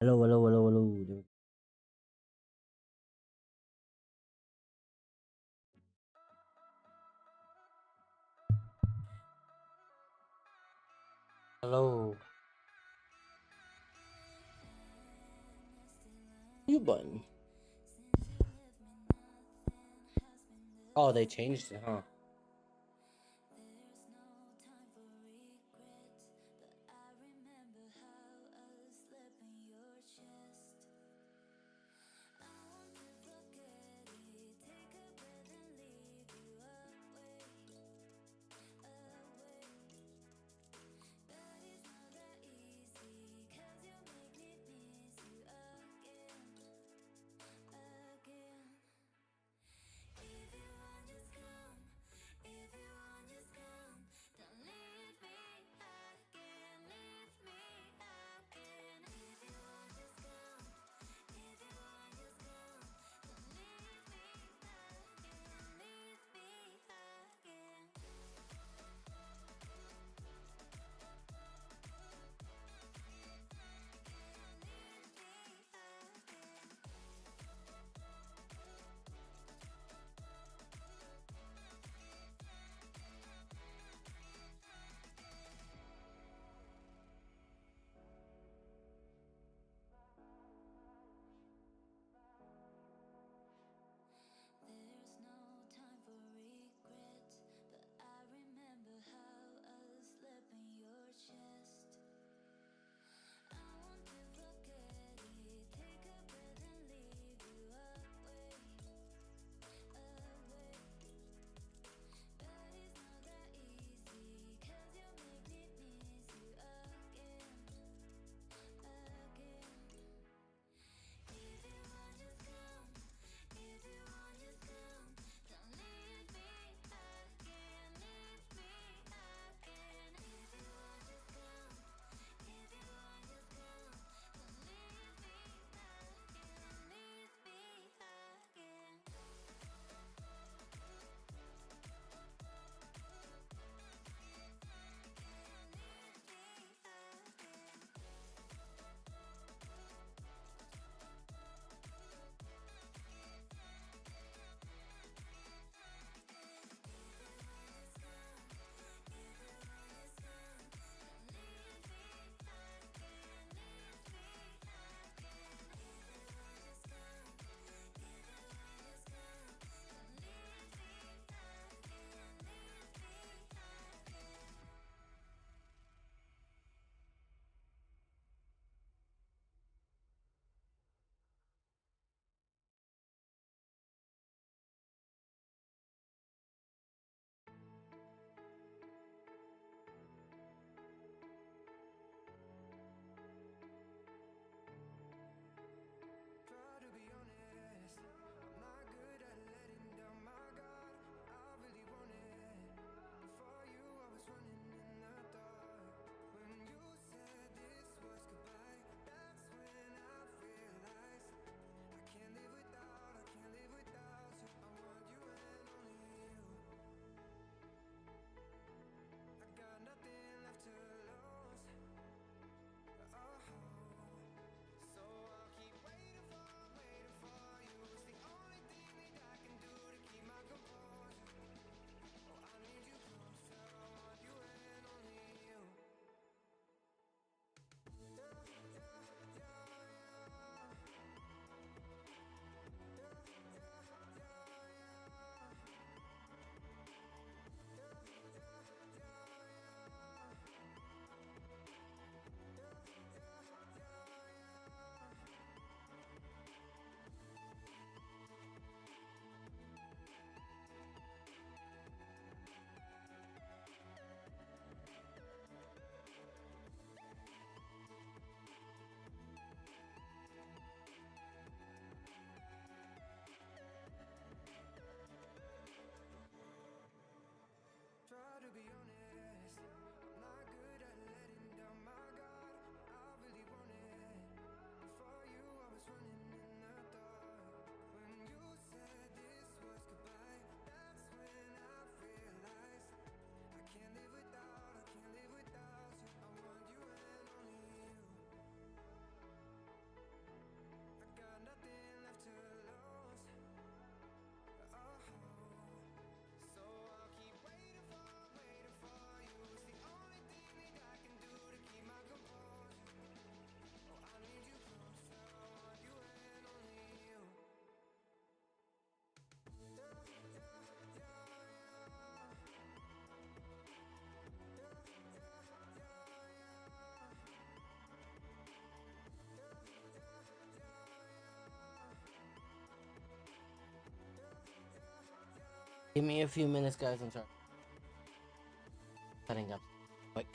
Hello, hello, hello, hello. Hello. You button. Oh, they changed it, huh? Give me a few minutes, guys. I'm sorry. Setting up. Quick.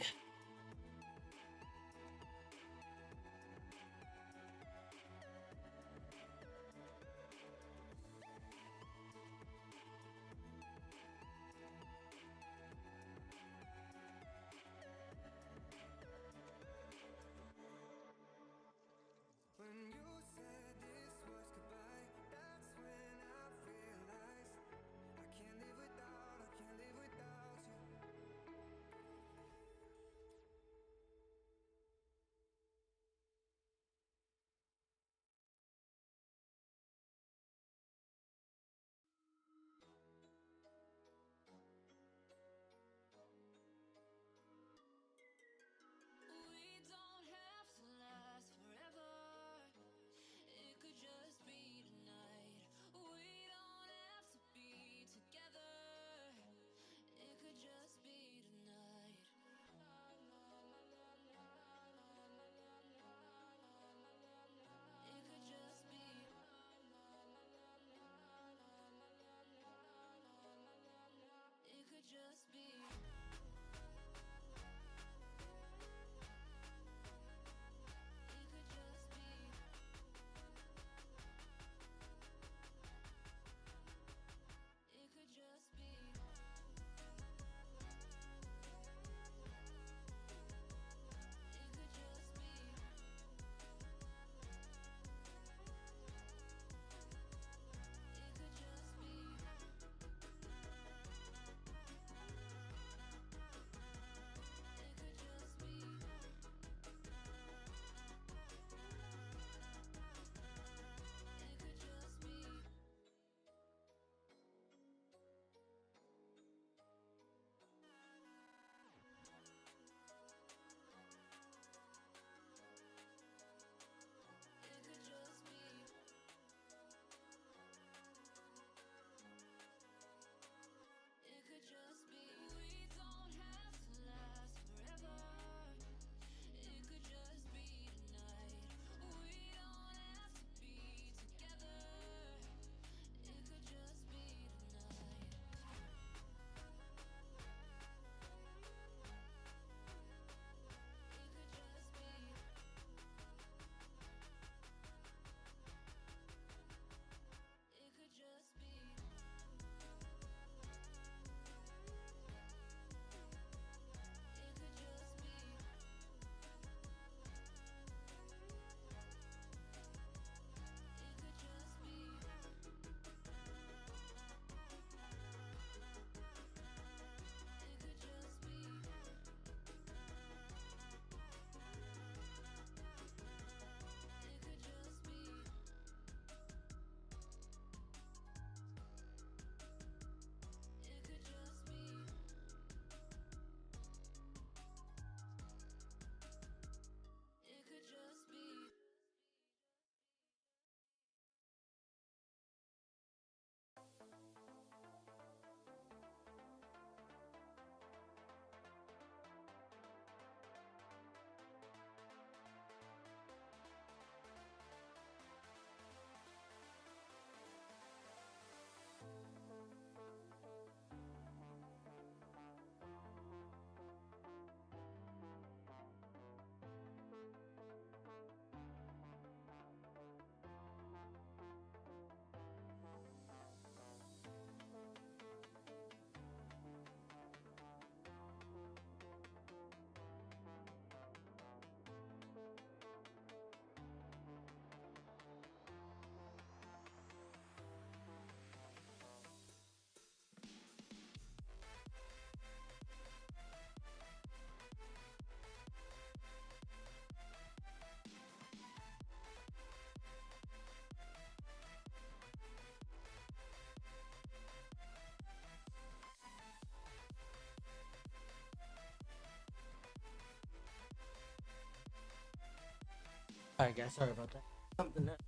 Alright, guys. Sorry about that. Something that.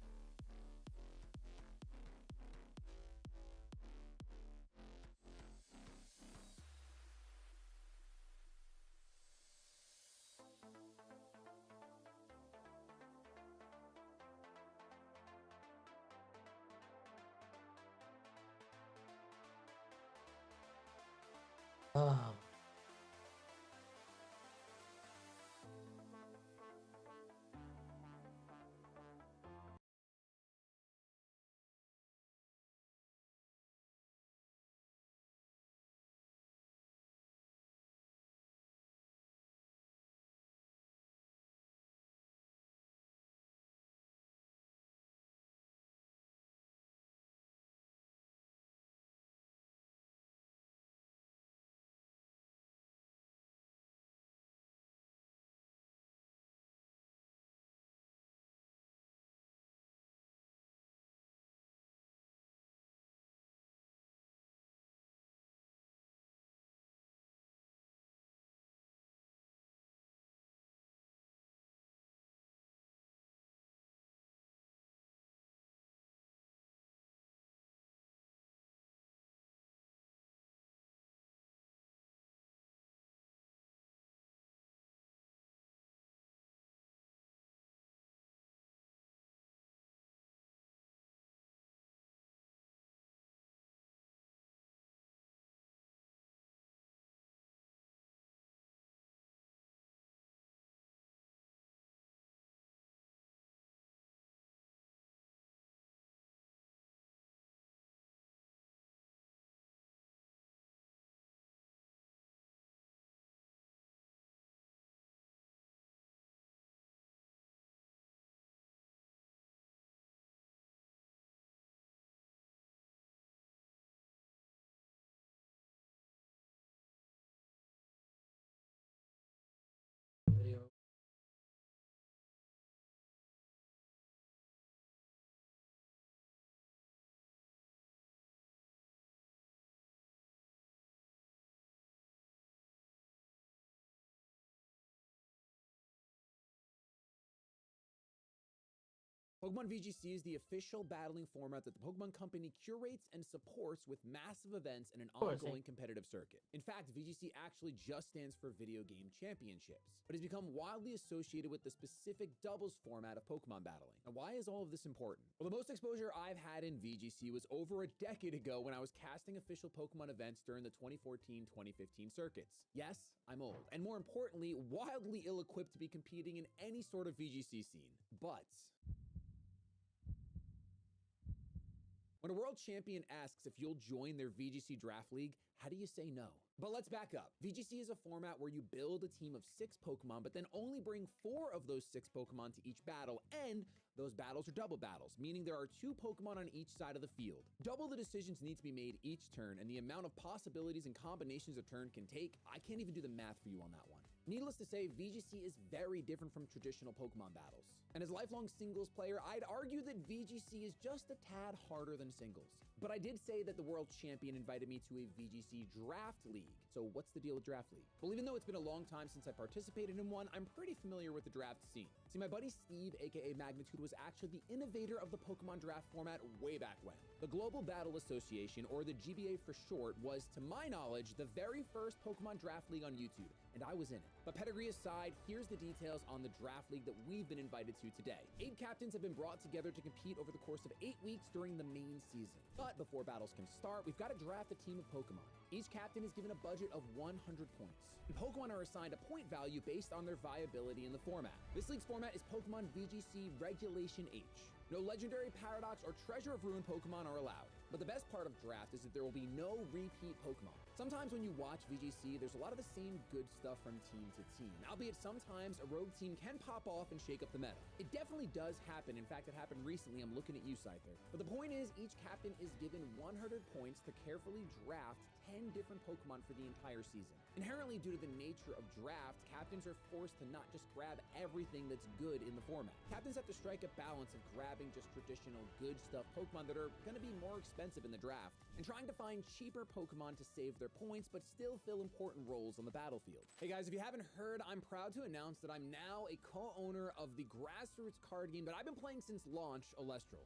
Oh, video. Pokemon VGC is the official battling format that the Pokemon Company curates and supports with massive events and an course, ongoing competitive circuit. In fact, VGC actually just stands for Video Game Championships, but has become wildly associated with the specific doubles format of Pokemon battling. Now, why is all of this important? Well, the most exposure I've had in VGC was over a decade ago when I was casting official Pokemon events during the 2014-2015 circuits. Yes, I'm old, and more importantly, wildly ill-equipped to be competing in any sort of VGC scene. But when a world champion asks if you'll join their VGC draft league, how do you say no? But let's back up. VGC is a format where you build a team of 6 Pokemon, but then only bring 4 of those 6 Pokemon to each battle, and those battles are double battles, meaning there are 2 Pokemon on each side of the field. Double the decisions need to be made each turn, and the amount of possibilities and combinations a turn can take, I can't even do the math for you on that one. Needless to say, VGC is very different from traditional Pokemon battles. And as a lifelong singles player, I'd argue that VGC is just a tad harder than singles. But I did say that the world champion invited me to a VGC draft league. So what's the deal with draft league? Well, even though it's been a long time since I participated in one, I'm pretty familiar with the draft scene. See, my buddy Steve, aka Magnitude, was actually the innovator of the Pokemon draft format way back when. The Global Battle Association, or the GBA for short, was, to my knowledge, the very first Pokemon draft league on YouTube, and I was in it. But pedigree aside, here's the details on the draft league that we've been invited to today. 8 captains have been brought together to compete over the course of 8 weeks during the main season. But before battles can start, we've got to draft a team of Pokemon. Each captain is given a budget of 100 points. And Pokemon are assigned a point value based on their viability in the format. This league's format is Pokemon VGC Regulation H. No legendary, paradox, or treasure of ruin Pokemon are allowed. But the best part of draft is that there will be no repeat Pokemon. Sometimes when you watch VGC, there's a lot of the same good stuff from team to team, albeit sometimes a rogue team can pop off and shake up the meta. It definitely does happen. In fact, it happened recently. I'm looking at you, Scyther. But the point is, each captain is given 100 points to carefully draft 10 different Pokemon for the entire season. Inherently, due to the nature of draft, captains are forced to not just grab everything that's good in the format. Captains have to strike a balance of grabbing just traditional good stuff Pokemon that are going to be more expensive in the draft, and trying to find cheaper Pokemon to save their points but still fill important roles on the battlefield. Hey guys, if you haven't heard, I'm proud to announce that I'm now a co-owner of the grassroots card game that I've been playing since launch, Eeerrr.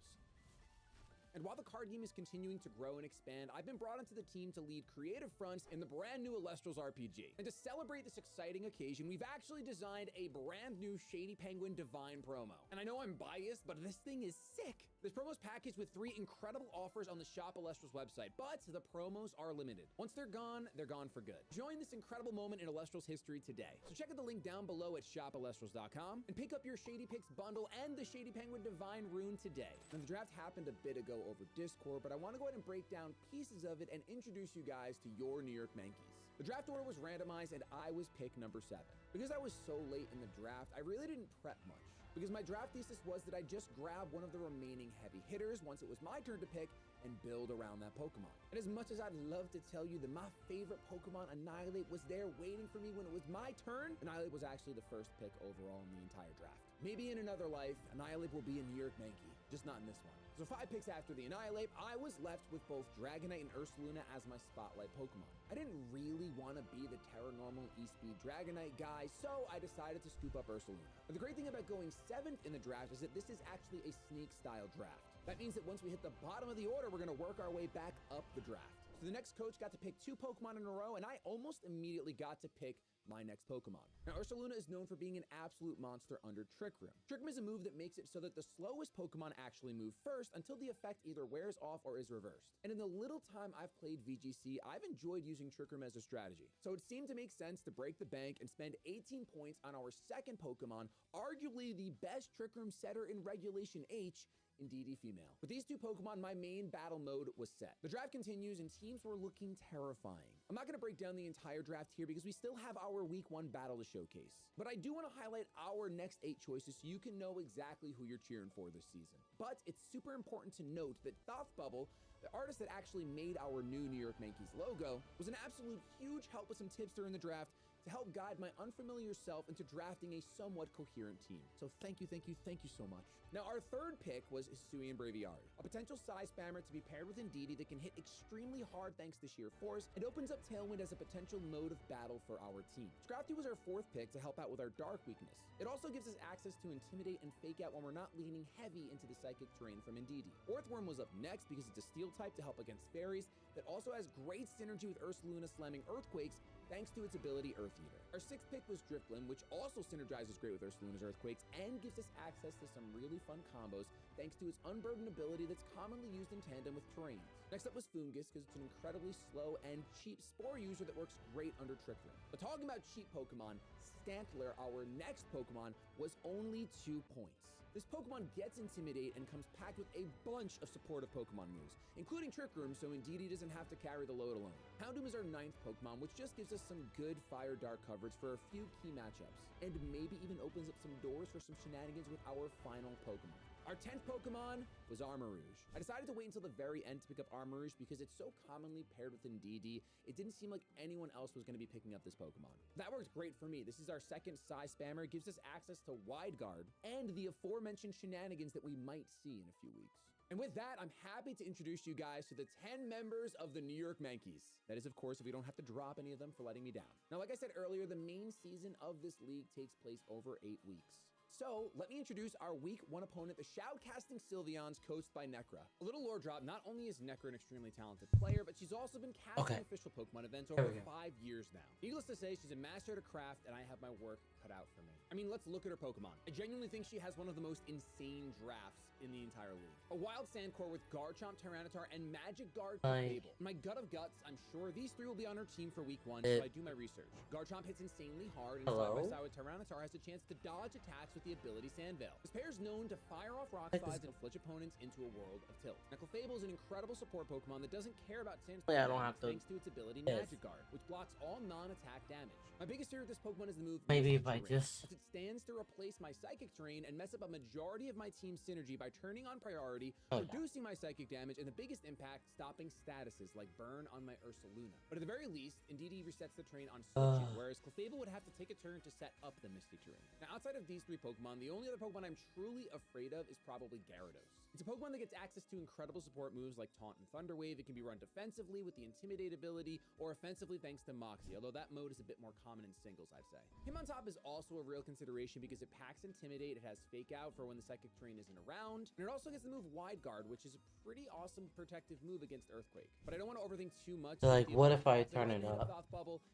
And while the card game is continuing to grow and expand, I've been brought onto the team to lead creative fronts in the brand new Eeerr's RPG. And to celebrate this exciting occasion, we've actually designed a brand new Shady Penguin Divine promo. And I know I'm biased, but this thing is sick. This promo is packaged with 3 incredible offers on the Shop Eeerr's website, but the promos are limited. Once they're gone for good. Join this incredible moment in Eeerr's history today. So check out the link down below at shopeeerr's.com and pick up your Shady Picks bundle and the Shady Penguin Divine rune today. Now, the draft happened a bit ago over Discord, but I want to go ahead and break down pieces of it and introduce you guys to your New York Yankees. The draft order was randomized and I was pick number 7. Because I was so late in the draft, I really didn't prep much. Because my draft thesis was that I just grab one of the remaining heavy hitters once it was my turn to pick and build around that Pokemon. And as much as I'd love to tell you that my favorite Pokemon, Annihilate, was there waiting for me when it was my turn, Annihilate was actually the first pick overall in the entire draft. Maybe in another life, Annihilate will be a New York Yankee, just not in this one. So 5 picks after the Annihilate, I was left with both Dragonite and Ursaluna as my spotlight Pokemon. I didn't really want to be the Terra Normal E-Speed Dragonite guy, so I decided to scoop up Ursaluna. But the great thing about going 7th in the draft is that this is actually a sneak style draft. That means that once we hit the bottom of the order, we're going to work our way back up the draft. So the next coach got to pick 2 Pokemon in a row, and I almost immediately got to pick my next Pokemon. Now, Ursaluna is known for being an absolute monster under Trick Room. Trick Room is a move that makes it so that the slowest Pokemon actually move first until the effect either wears off or is reversed. And in the little time I've played VGC, I've enjoyed using Trick Room as a strategy. So it seemed to make sense to break the bank and spend 18 points on our second Pokemon, arguably the best Trick Room setter in Regulation H, Indeedee female. With these 2 Pokemon, my main battle mode was set. The draft continues and teams were looking terrifying. I'm not going to break down the entire draft here because we still have our week 1 battle to showcase. But I do want to highlight our next 8 choices so you can know exactly who you're cheering for this season. But it's super important to note that Thoth Bubble, the artist that actually made our new New York Yankees logo, was an absolute huge help with some tips during the draft to help guide my unfamiliar self into drafting a somewhat coherent team. So thank you so much. Now, our third pick was Hisui and Braviary, a potential size spammer to be paired with Indeedee that can hit extremely hard thanks to sheer force. It opens up Tailwind as a potential mode of battle for our team. Scrafty was our 4th pick to help out with our dark weakness. It also gives us access to intimidate and fake out when we're not leaning heavy into the psychic terrain from Indeedee. Orthworm was up next because it's a steel type to help against fairies that also has great synergy with Ursaluna slamming earthquakes thanks to its ability Earth Eater. Our 6th pick was Drifblim, which also synergizes great with Ursaluna's earthquakes and gives us access to some really fun combos thanks to its Unburden ability that's commonly used in tandem with terrains. Next up was Foongus because it's an incredibly slow and cheap Spore user that works great under Trick Room. But talking about cheap Pokemon, Stantler, our next Pokemon, was only 2 points. This Pokemon gets Intimidate and comes packed with a bunch of supportive Pokemon moves, including Trick Room, so Indeedee doesn't have to carry the load alone. Houndoom is our 9th Pokemon, which just gives us some good Fire Dark coverage for a few key matchups, and maybe even opens up some doors for some shenanigans with our final Pokemon. Our 10th Pokemon was Armarouge. I decided to wait until the very end to pick up Armarouge because it's so commonly paired with Indeedee, it didn't seem like anyone else was going to be picking up this Pokemon. That worked great for me. This is our 2nd size spammer. It gives us access to Wide Guard and the aforementioned shenanigans that we might see in a few weeks. And with that, I'm happy to introduce you guys to the 10 members of the New York Yankees. That is, of course, if we don't have to drop any of them for letting me down. Now, like I said earlier, the main season of this league takes place over 8 weeks. So let me introduce our week 1 opponent, the Shoutcasting Sylveons, coached by Necra. A little lore drop, not only is Necra an extremely talented player, but she's also been casting official Pokemon events over 5 years now. Needless to say, she's a master at her craft, and I have my work cut out for me. I mean, let's look at her Pokemon. I genuinely think she has one of the most insane drafts in the entire league. A wild Sandcore with Garchomp, Tyranitar, and Magic Guard Fable. In my gut of guts, I'm sure these 3 will be on her team for week 1, so I do my research. Garchomp hits insanely hard, and side by side with Tyranitar has a chance to dodge attacks with the ability Sandveil. This pair is known to fire off rock slides and flinch opponents into a world of tilt. Now, Clefable is an incredible support Pokemon that doesn't care about Sandspore thanks to its ability Magic Guard, which blocks all non-attack damage. My biggest fear of this Pokemon is the move Maybe if I just... as it stands to replace my Psychic Terrain and mess up a majority of my team's synergy by turning on priority, reducing my psychic damage, and the biggest impact, stopping statuses like Burn on my Ursaluna. But at the very least, Indeedee resets the terrain on switching, whereas Clefable would have to take a turn to set up the Misty Terrain. Now, outside of these 3 Pokemon, Pokemon, the only other Pokemon I'm truly afraid of is probably Gyarados. It's a Pokemon that gets access to incredible support moves like Taunt and Thunder Wave. It can be run defensively with the Intimidate ability, or offensively thanks to Moxie, although that mode is a bit more common in singles, I'd say. Hitmontop is also a real consideration because it packs Intimidate, it has Fake Out for when the Psychic Terrain isn't around, and it also gets the move Wide Guard, which is a pretty awesome protective move against Earthquake. But I don't want to overthink too much. So, like, what if I turn it up?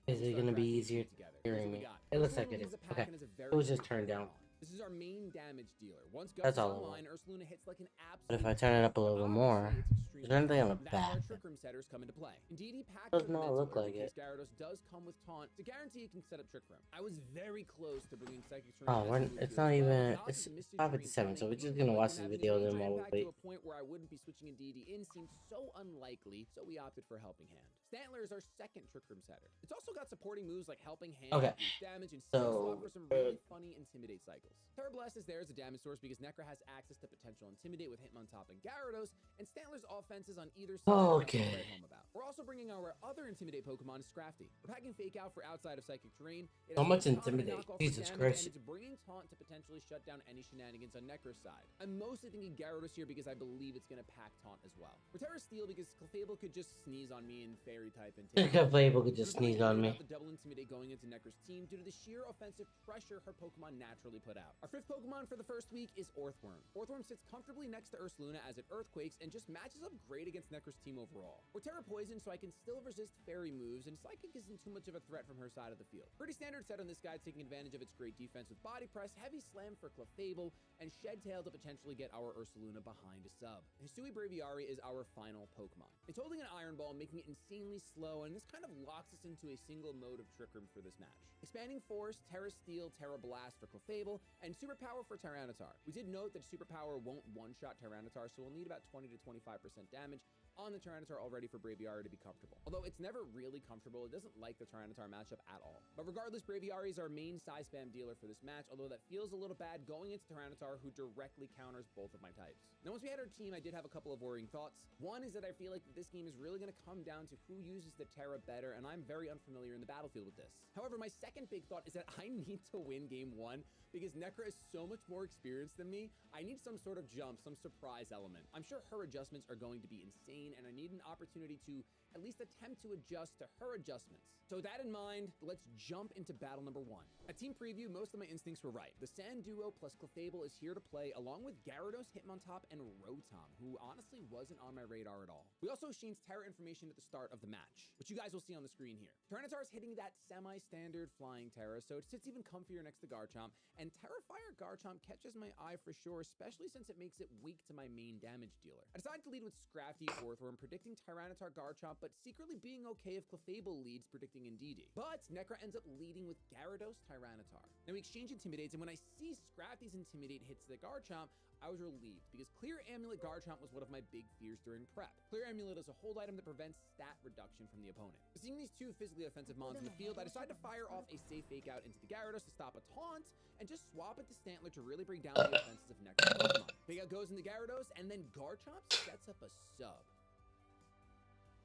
Is it going to be easier hearing me? It looks like it is. Okay. It was just turned down. This is our main damage dealer. Once That's all online, Ursaluna hits like an absolute. But if I turn it up a little bit more, is there anything on the back? Trick Room setters come into play. Indeed, Does not look like it. Gyarados does come with Taunt to guarantee you can set up Trick Room. I was very close to bringing Psychic Terrain. Oh, it's not even. It's 5:57, so we're just gonna watch this video then while we wait. To a point where I wouldn't be switching Indeedee in seemed so unlikely, so we opted for Helping Hand. Stantler is our second Trick Room setter. It's also got supporting moves like Helping Hand, damage, and swap for some really funny Intimidate cycles. Terra Blast is there as a damage source because Necra has access to potential Intimidate with Hitmontop and Gyarados, and Stantler's offenses on either side home about. We're also bringing our other Intimidate Pokemon, Scrafty. We're packing Fake Out for outside of Psychic Terrain. So much Intimidate, Jesus Christ. And it's bringing Taunt to potentially shut down any shenanigans on Necra's side. I'm mostly thinking Gyarados here because I believe it's going to pack Taunt as well. We're Terra Steel because Clefable could just sneeze on me and Fairy type and Clefable could just sneeze on me. The double Intimidate going into Necra's team due to the sheer offensive pressure her Pokemon naturally put out. Our fifth Pokemon for the first week is Orthworm. Orthworm sits comfortably next to Ursaluna as it Earthquakes and just matches up great against Necra's team overall. We're Terra Poison, so I can still resist Fairy moves, and Psychic isn't too much of a threat from her side of the field. Pretty standard set on this guy, taking advantage of its great defense with Body Press, Heavy Slam for Clefable, and Shed Tail to potentially get our Ursaluna behind a sub. Hisui Braviary is our final Pokemon. It's holding an Iron Ball, making it insanely slow, and this kind of locks us into a single mode of Trick Room for this match. Expanding Force, Terra Steel, Terra Blast for Clefable, and Superpower for Tyranitar. We did note that Superpower won't one-shot Tyranitar, so we'll need about 20 to 25% damage on the Tyranitar already for Braviary to be comfortable. Although it's never really comfortable, it doesn't like the Tyranitar matchup at all. But regardless, Braviary is our main size spam dealer for this match, although that feels a little bad going into Tyranitar, who directly counters both of my types. Now, once we had our team, I did have a couple of worrying thoughts. One is that I feel like this game is really going to come down to who uses the Terra better, and I'm very unfamiliar in the battlefield with this. However, my second big thought is that I need to win game one because Necra is so much more experienced than me. I need some sort of jump, some surprise element. I'm sure her adjustments are going to be insane, and I need an opportunity to at least attempt to adjust to her adjustments. So with that in mind, let's jump into battle number one. At team preview, most of my instincts were right. The Sand Duo plus Clefable is here to play, along with Gyarados, Hitmontop, and Rotom, who honestly wasn't on my radar at all. We also exchanged Terra information at the start of the match, which you guys will see on the screen here. Tyranitar is hitting that semi-standard flying Terra, so it sits even comfier next to Garchomp, and Terrafire Garchomp catches my eye for sure, especially since it makes it weak to my main damage dealer. I decided to lead with Scrafty Orthworm, predicting Tyranitar Garchomp, but secretly being okay if Clefable leads, predicting Indeedee. But Necra ends up leading with Gyarados Tyranitar. Now we exchange Intimidates, and when I see Scrafty's Intimidate hits the Garchomp, I was relieved because Clear Amulet Garchomp was one of my big fears during prep. Clear Amulet is a hold item that prevents stat reduction from the opponent. Seeing these two physically offensive mons in the field, I decided to fire off a safe Fake Out into the Gyarados to stop a taunt and just swap it to Stantler to really bring down the offenses of Necra Pokemon. Fake Out goes in the Gyarados, and then Garchomp sets up a sub.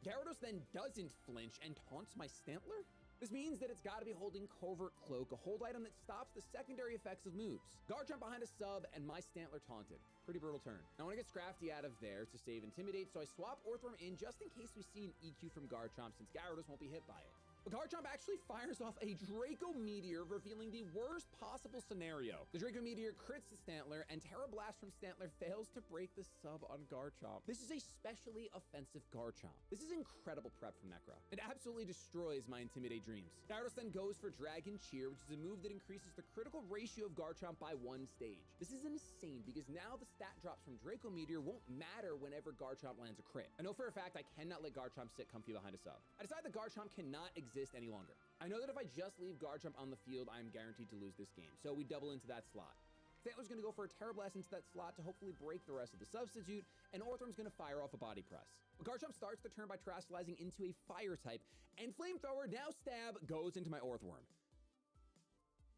Gyarados then doesn't flinch and taunts my Stantler? This means that it's got to be holding Covert Cloak, a hold item that stops the secondary effects of moves. Garchomp behind a sub, and my Stantler taunted. Pretty brutal turn. Now I want to get Scrafty out of there to save Intimidate, so I swap Orthworm in just in case we see an EQ from Garchomp, since Gyarados won't be hit by it. But Garchomp actually fires off a Draco Meteor, revealing the worst possible scenario. The Draco Meteor crits the Stantler, and Terra Blast from Stantler fails to break the sub on Garchomp. This is a specially offensive Garchomp. This is incredible prep from Necra. It absolutely destroys my Intimidate dreams. Gyarados then goes for Dragon Cheer, which is a move that increases the critical ratio of Garchomp by 1 stage. This is insane because now the stat drops from Draco Meteor won't matter whenever Garchomp lands a crit. I know for a fact I cannot let Garchomp sit comfy behind a sub. I decide that Garchomp cannot exist any longer. I know that if I just leave Garchomp on the field, I'm guaranteed to lose this game, so we double into that slot. Stantler's going to go for a Terra Blast into that slot to hopefully break the rest of the substitute, and Orthworm's going to fire off a Body Press. But Garchomp starts the turn by Terastallizing into a Fire type, and Flamethrower, now Stab, goes into my Orthworm.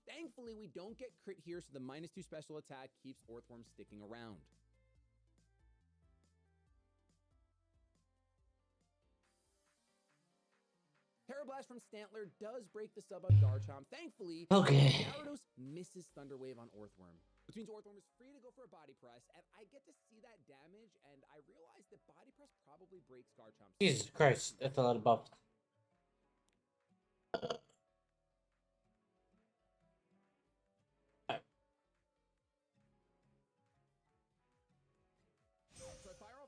Thankfully, we don't get crit here, so the -2 special attack keeps Orthworm sticking around. Terra Aeroblast from Stantler does break the sub on Garchomp. Thankfully, Okay. Gyarados misses Thunder Wave on Orthworm, which means Orthworm is free to go for a Body Press, and I get to see that damage, and I realize that Body Press probably breaks Garchomp's. Jesus Christ, that's a lot of buffs.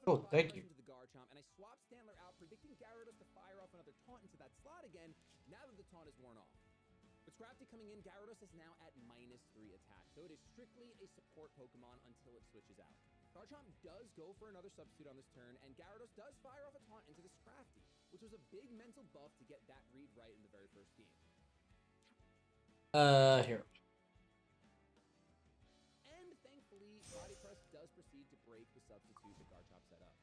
Oh, thank you. Into the Garchomp, and I swap Stantler out, predicting Gyarados to fire off another taunt into that slot again, now that the taunt is worn off. With Scrafty coming in, Gyarados is now at -3 attack, so it is strictly a support Pokemon until it switches out. Garchomp does go for another substitute on this turn, and Gyarados does fire off a taunt into the Scrafty, which was a big mental buff to get that read right in the very first game. Here. And thankfully, Body Press does proceed to break the substitute that Garchomp set up.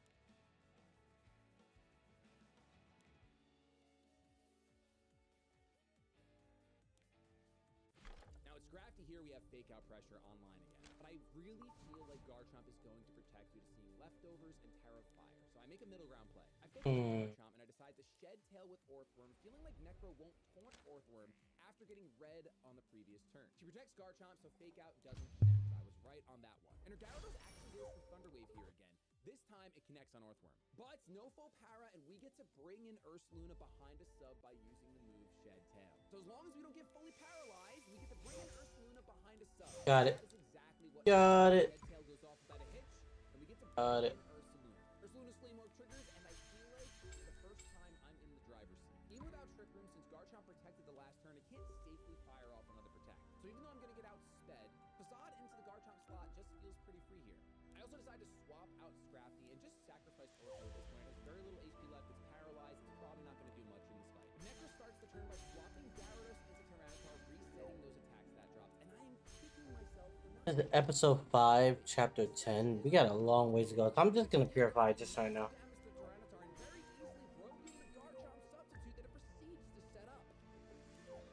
Now it's Scrafty here, we have Fake Out Pressure online again. But I really feel like Garchomp is going to protect due to seeing Leftovers and Terra of Fire. So I make a middle ground play. I fake out Garchomp and I decide to Shed Tail with Orthworm, feeling like Necro won't taunt Orthworm after getting red on the previous turn. She protects Garchomp, so Fake Out doesn't connect. I was right on that one. And her Gyarados actually goes for Thunder Wave here again. This time, it connects on Orthworm. But no full para, and we get to bring in Ursaluna behind a sub by using the move Shed Tail. So as long as we don't get fully paralyzed, we get to bring in Ursaluna behind a sub. Got it. That is exactly what Got it. Shed Tail goes off without a hitch, and we get to Got it. Ursaluna. Ursaluna's Flame Orb triggers, and I feel like for the first time, I'm in the driver's seat. Even without Trick Room, since Garchomp protected the last turn, it can't safely fire off another Protect. So even though I'm going to get outsped, Facade into the Garchomp slot just feels pretty free here. I also decide to swap out Scrafty and just sacrifice Orthworm at this point. It has very little HP left, it's paralyzed, it's probably not going to do much in this fight. Necro starts the turn by swapping Gyarados into Tyranitar, resetting those attack stat drops, and I am kicking myself for not... This is episode 5, chapter 10. We got a long ways to go, so I'm just gonna purify just right now. Damage to Tyranitar and very easily broke into the Garchomp substitute that it proceeds to set up.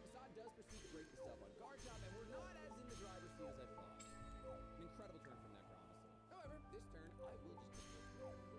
Facade does proceed to break the sub on Garchomp, and we're not as in the driver's seat as I thought. An incredible turn from Necro, honestly. However, this turn, I will just keep it.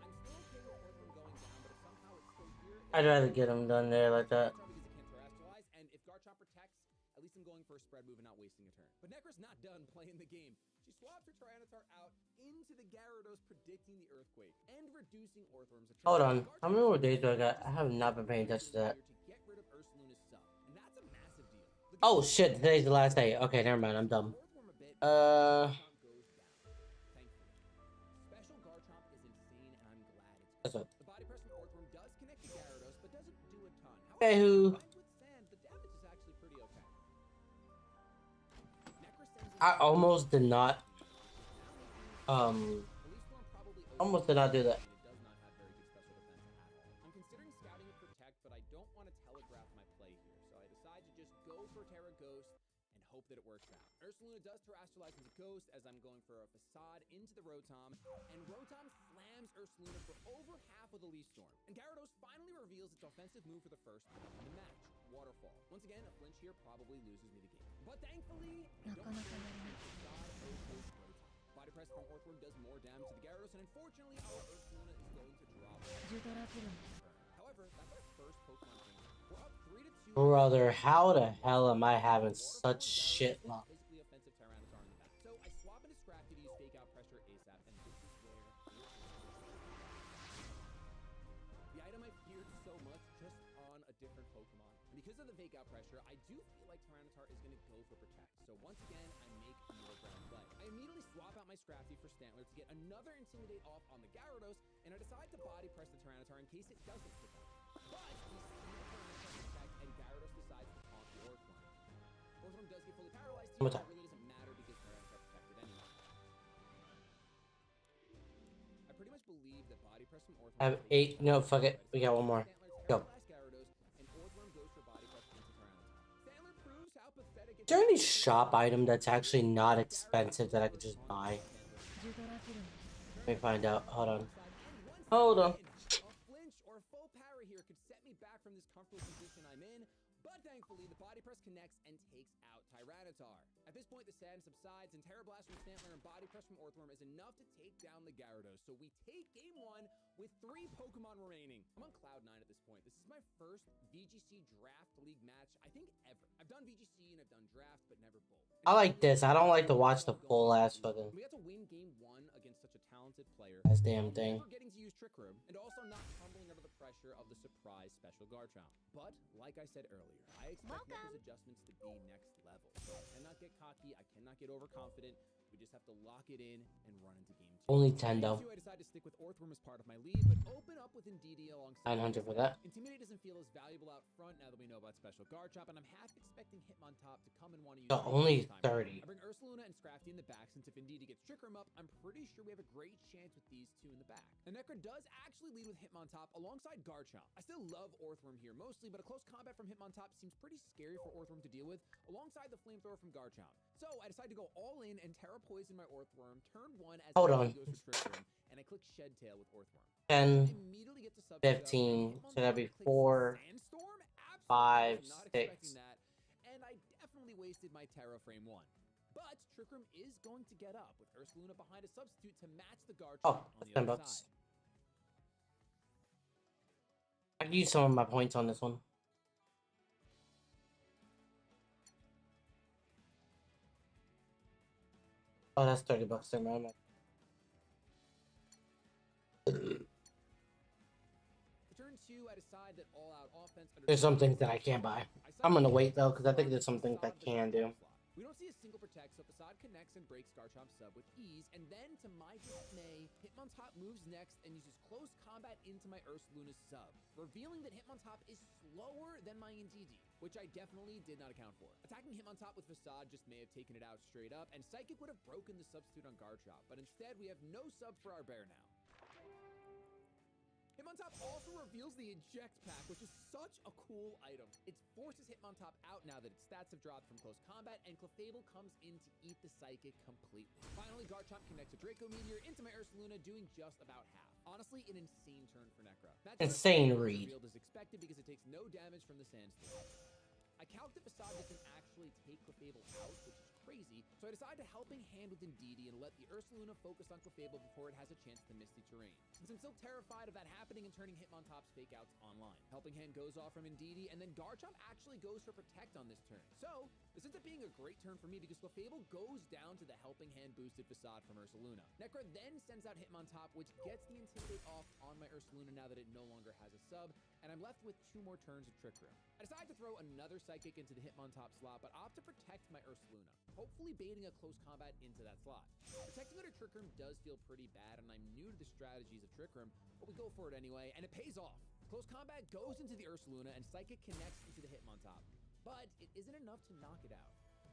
I'm still okay with Orthworm going down, but if somehow it's still here... I'd rather get him done there like that. Because it can't terrestrialize, and if Garchomp protects, at least I'm going for a spread move and not wasting a turn. But Necro's not done playing the game. She swaps her Tyranitar out into the Gyarados, predicting the Earthquake, and reducing Orthworm's attack. Hold on. How many more days do I got? I have not been paying attention to that. To get rid of Ursaluna's sub, and that's a massive deal. Oh shit, today's the last day. Okay, never mind, I'm dumb. Orthworm a bit, Garchomp goes down, thankfully. Special Garchomp is insane, and I'm glad it's That's gone. what. The Body Press from Orthworm does connect to Gyarados, but doesn't do a ton. Hey, However, who? combined with Sand, the damage is actually pretty okay. Necro sends in I almost did not. Almost did not do that. It does not have very good special defense at all. I'm considering scouting with Protect, but I don't want to telegraph my play here, so I decide to just go for Terra Ghost and hope that it works out. Ursaluna does terrestrialize into Ghost as I'm going for a Facade into the Rotom, and Rotom slams Ursaluna for over half of the Leaf Storm. And Gyarados finally reveals its offensive move for the first time in the match, Waterfall. Once again, a flinch here probably loses me the game. But thankfully, I don't Facade overtakes Rotom. Body Press from Orthworm does more damage to the Gyarados, and unfortunately, our Ursaluna is going to drop. However, that's our first Pokemon thing. We're up 3-2. Brother, how the hell am I having such shit luck? Physically offensive Tyranitar in the back. So I swap into Scrafty to use Fake Out Pressure ASAP, and this is where the item I feared so much just on a different Pokemon. And because of the Fake Out Pressure, I do feel like Tyranitar is going to go for Protect. So once again, I make a middle ground play. I immediately swap out my Scrafty for Stantler to get another Intimidate off on the Gyarados, and I decide to Body Press the Tyranitar in case it doesn't protect. But we see the Tyranitar protect, and Gyarados decides to taunt the Orthworm. Orthworm does get fully paralyzed here, but it really doesn't matter because Tyranitar protected anyway. I pretty much believe that Body Press from Orthworm... I have 8. No, fuck it. We got one more. Go. Is there any shop item that's actually not expensive that I could just buy? Let me find out. Hold on. Hold on. A flinch or a full para here could set me back from this comfortable position I'm in, But thankfully, the body press connects and takes out Tyranitar. At this point, the sand subsides, and Terra Blast from Stantler and Body Press from Orthworm is enough to take down the Gyarados. So we take game 1 with 3 Pokemon remaining. I'm on Cloud 9 at this point. This is my first VGC Draft League match, I think, ever. I've done VGC and I've done Draft, but never both. I like this. I don't like to watch the full ass fucking. We got to win game 1 against such a talented player. That's damn thing. Never getting to use Trick Room, and also not tumbling under the pressure of the surprise special Garchomp. But like I said earlier, I expect Necro's adjustments to be next level. I cannot get cocky. I cannot get overconfident. We just have to lock it in and run into game 2. Only 10 though. I decided to stick with Orthworm as part of my lead, but open up with Indeedee alongside. 900 for that. Intimidate doesn't feel as valuable out front now that we know about Special Garchomp, and I'm half expecting Hitmontop to come and want to use. So only 30. I bring Ursaluna and Scrafty in the back, since if Indeedee gets Trick Room up, I'm pretty sure we have a great chance with these two in the back. And Necro does actually lead with Hitmontop alongside Garchomp. I still love Orthworm here mostly, but a close combat from Hitmontop seems pretty scary for Orthworm to deal with, alongside the Flamethrower from Garchomp. So I decided to go all in and Terra Poison my Orthworm, turn 1 as Hold on. goes for Trick Room, and I click Shed Tail with Orthworm. 10, Immediately get to sub 15, so that'd be 4, 5, 6. That, and I definitely wasted my Terra Frame 1. But Trick Room is going to get up with Ursaluna behind a substitute to match the Garchomp on the other $10. side. I could use some of my points on this one. Oh, that's $30 there, man. For turn 2, I decide that all-out offense. There's some things that I can't buy. I'm gonna wait though, because I think there's some things I can do. We don't see a single protect, so Facade connects and breaks Garchomp's sub with ease, and then, to my dismay, Hitmontop moves next and uses close combat into my Ursaluna's sub, revealing that Hitmontop is slower than my Indeedee, which I definitely did not account for. Attacking Hitmontop with Facade just may have taken it out straight up, and Psychic would have broken the substitute on Garchomp, but instead we have no sub for our bear now. Hitmontop also reveals the Eject Pack, which is such a cool item. It forces Hitmontop out now that its stats have dropped from close combat, and Clefable comes in to eat the Psychic completely. Finally, Garchomp connects a Draco Meteor into my Ursaluna, doing just about half. Honestly, an insane turn for Necro. Insane read. Revealed as expected because it takes no damage from the Sandstorm. I calc that Facade doesn't actually take Clefable out, which is crazy, so I decide to Helping Hand with Indeedee and let the Ursaluna focus on Clefable before it has a chance to Misty Terrain. Since I'm still terrified of that happening and turning Hitmontop's fake outs online. Helping Hand goes off from Indeedee, and then Garchomp actually goes for Protect on this turn. So, this ends up being a great turn for me because Clefable goes down to the Helping Hand boosted Facade from Ursaluna. Necro then sends out Hitmontop, which gets the Intimidate off on my Ursaluna now that it no longer has a sub, and I'm left with 2 more turns of Trick Room. I decide to throw another Psychic into the Hitmontop slot, but opt to protect my Ursaluna, hopefully baiting a close combat into that slot. Protecting under Trick Room does feel pretty bad, and I'm new to the strategies of Trick Room, but we go for it anyway, and it pays off. Close combat goes into the Ursaluna, and Psychic connects into the Hitmontop, but it isn't enough to knock it out.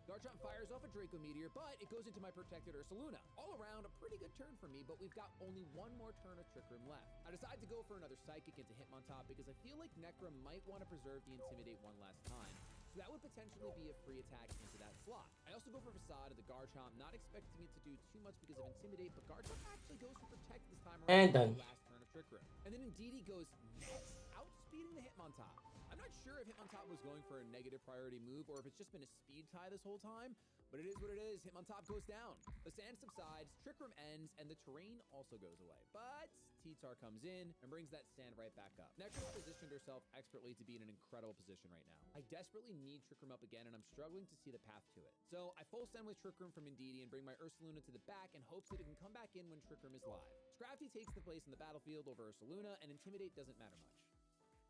Garchomp fires off a Draco Meteor, but it goes into my protected Ursaluna. All around, a pretty good turn for me, but we've got only 1 more turn of Trick Room left. I decide to go for another Psychic into Hitmontop because I feel like Necro might want to preserve the Intimidate one last time, so that would potentially be a free attack into that slot. I also go for Facade at the Garchomp, not expecting it to do too much because of Intimidate, but Garchomp actually goes for Protect this time around. And done. Last turn of Trick Room. And then Indeedee goes next, outspeeding the Hitmontop. I'm not sure if Hitmontop was going for a negative priority move or if it's just been a speed tie this whole time, but it is what it is. Hitmontop goes down. The sand subsides, Trick Room ends, and the terrain also goes away. But T-Tar comes in and brings that sand right back up. Necro's positioned herself expertly to be in an incredible position right now. I desperately need Trick Room up again, and I'm struggling to see the path to it. So I full send with Trick Room from Indeedee and bring my Ursaluna to the back in hopes that it can come back in when Trick Room is live. Scrafty takes the place in the battlefield over Ursaluna, and Intimidate doesn't matter much.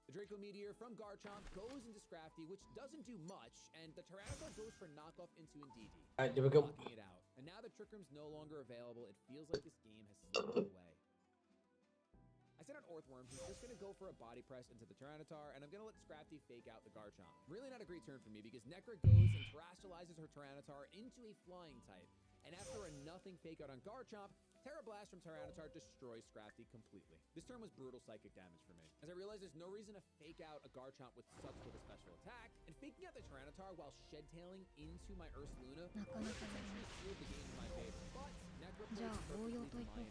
The Draco Meteor from Garchomp goes into Scrafty, which doesn't do much, and the Tyranitar goes for knockoff into Indeedee. Alright, there we go. Blocking it out. And now that Trick Room's no longer available, it feels like this game has slipped away. I sent out Orthworm, who's just going to go for a body press into the Tyranitar, and I'm going to let Scrafty fake out the Garchomp. Really not a great turn for me, because Necro goes and terrestrializes her Tyranitar into a flying type. And after a nothing fake out on Garchomp, Terra Blast from Tyranitar destroys Scrafty completely. This turn was brutal psychic damage for me, as I realized there's no reason to fake out a Garchomp with such a special attack, and faking out the Tyranitar while shed-tailing into my Ursaluna potentially sealed the game in my favor. But Necro plays perfectly to my initiative.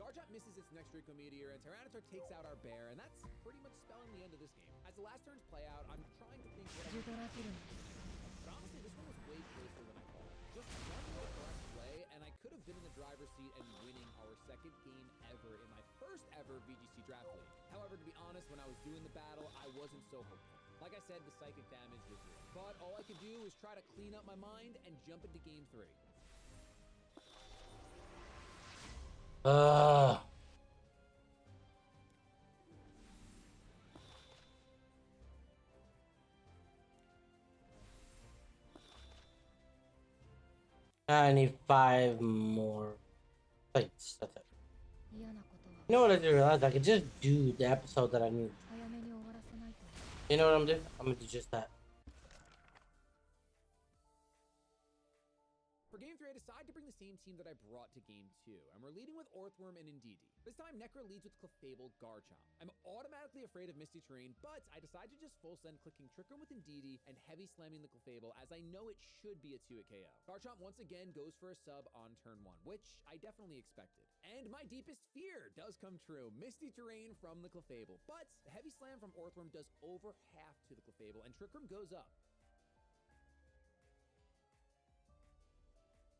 Garchomp Garchomp misses its next Draco Meteor, and Tyranitar takes out our bear, and that's pretty much spelling the end of this game. As the last turns play out, I'm trying to think what I can do. But honestly, this one was way closer than I thought. Just one more correct play, and I could have been in the driver's seat and winning our second game ever in my first ever VGC Draft League. However, to be honest, when I was doing the battle, I wasn't so hopeful. Like I said, the psychic damage was real. But all I could do was try to clean up my mind and jump into game 3. I need 5 more plates. That's it. You know what I just realized? I could just do the episode that I need. You know what I'm doing? I'm gonna do just that. For game 3, I decided to bring the same team that I brought to game 2, and we're leading with Orthworm and Indeedee. This time, Necro leads with Clefable Garchomp. I'm automatically afraid of Misty Terrain, but I decided to just full send clicking Trick Room with Indeedee and heavy slamming the Clefable, as I know it should be a 2-hit KO. Garchomp once again goes for a sub on turn 1, which I definitely expected. And my deepest fear does come true. Misty Terrain from the Clefable, but the heavy slam from Orthworm does over half to the Clefable, and Trick Room goes up.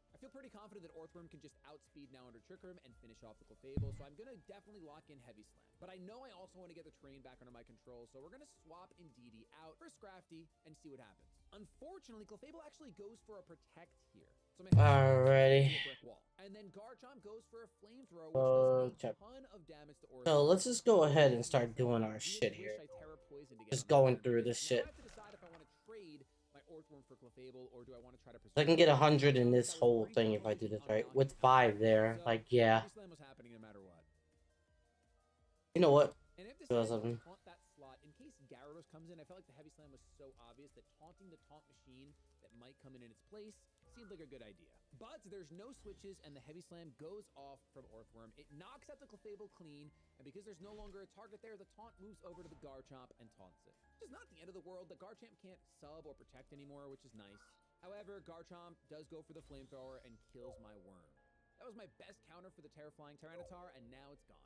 I feel pretty confident that Orthworm can just outspeed now under Trick Room and finish off the Clefable, so I'm going to definitely lock in Heavy Slam. But I know I also want to get the terrain back under my control, so we're going to swap Indeedee out for Scrafty and see what happens. Unfortunately, Clefable actually goes for a Protect here. So Alrighty. Wall. And then Garchomp goes for a Flamethrower, which does a ton of damage to Orthworm. So let's just go ahead and start doing our shit here. Just going through this shit. Orthworm for Clefable, or do I want to try to I can get 100 in this whole thing if I do this right. With 5 there, like, yeah. Slam was happening no matter what. You know what? And if this taunt that slot, in case Gyarados comes in, I felt like the Heavy Slam was so obvious that taunting the taunt machine that might come in its place seemed like a good idea. But there's no switches, and the Heavy Slam goes off from Orthworm. It knocks out the Clefable clean, and because there's no longer a target there, the taunt moves over to the Garchomp and taunts it. Which is not the end of the world. The Garchomp can't sub or protect anymore, which is nice. However, Garchomp does go for the Flamethrower and kills my worm. That was my best counter for the Terrifying Tyranitar, and now it's gone.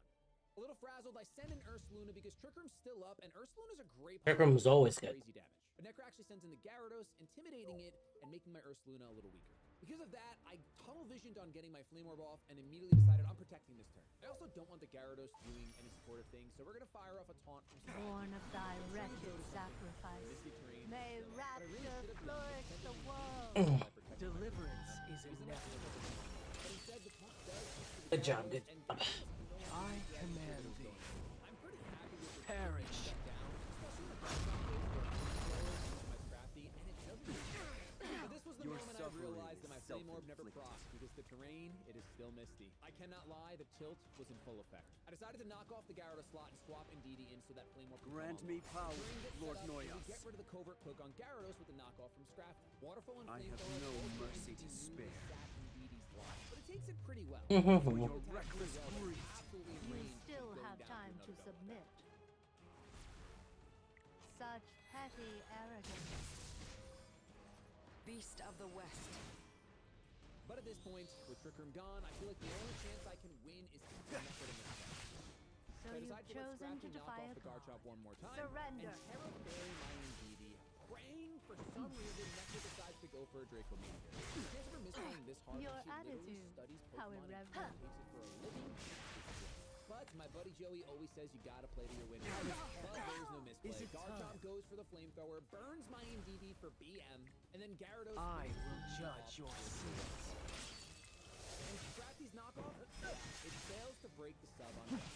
A little frazzled, I send in Ursaluna because Trick Room's still up, and Ursaluna's a great Trick Room's always good. Crazy damage. But Necro actually sends in the Gyarados, intimidating it and making my Ursaluna a little weaker. Because of that, I tunnel visioned on getting my Flame Orb off and immediately decided I'm protecting this turn. I also don't want the Gyarados doing any supportive things, so we're going to fire off a taunt from Born of thy wretched sacrifice, may rapture flourish the world. Deliverance is inevitable. But instead, the taunt does Good job, good. I command thee. I'm pretty happy with the Perish. down, especially when my Scrafty, and it doesn't. But this was the Your moment I suffering realized that my is Flame Orb never self-inflicted. procs because the terrain, it is still misty. I cannot lie, the tilt was in full effect. I decided to knock off the Gyarados slot and swap Indeedee in so that Flame Orb could Grant come me online. power, Terrain gets Lord set up, and we Noyas. get rid of the covert cloak on Gyarados with the knockoff from Scrafty. Waterfall and I have Flamethrower no both mercy to Indeedee spare. sap Indeedee's life, but it takes it pretty well. For your reckless greed. You still have time to submit. Such petty arrogance. Beast of the West. But at this point, with Trick Room gone, I feel like the only chance I can win is to get Necro to miss. So I you've decided to let chosen Scrafty to knock defy off a the Garchomp one more time. Surrender. And Terra Fairy my Indeedee, praying for some reason Necro decides to go for a Draco Meteor. The chance of her missing this hard Your when she literally attitude, studies how Pokemon and irreverent. takes it for a living. But my buddy Joey always says you gotta play to your win. But there's no misplay. Is it Garchomp time? goes for the Flamethrower, burns my Indeedee for BM, and then Gyarados I finishes will me judge off your with sins. and Scrafty's knockoff, it fails to break the sub on Garchomp.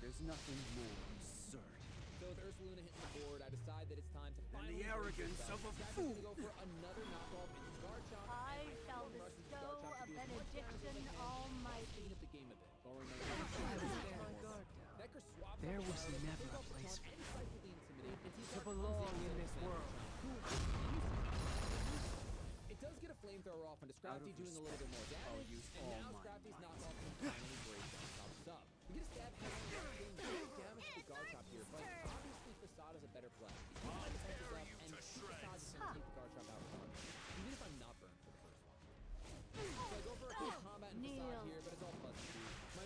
There's nothing more absurd. So with Ursaluna hitting the board, I decide that it's time to And finally the arrogance of a Scrafty's fool. gonna go for another knockoff into Garchomp. I and shall Storm rushes bestow Garchomp to a do as much damage as I benediction can, almighty. speeding up the game a bit. Lowering my I will let my guard down. Necker swaps There out was Gyarados, never takes a off the place taunt, and cyclically intimidate. And he To starts belong using in the this Flame world. It does get a Flamethrower off into Out Scrafty of doing a little bit more respect, damage, I'll use and all now my Scrafty's might. knockoff can finally break down top sub. We get a stab head on doing great damage to Garchomp here, but obviously Facade is a better play. He can defenses up, and Facade is going to take the Garchomp out front, even if I'm not burned for the first one. So I go for a quick combat and Facade here, but it's all pleasantries. My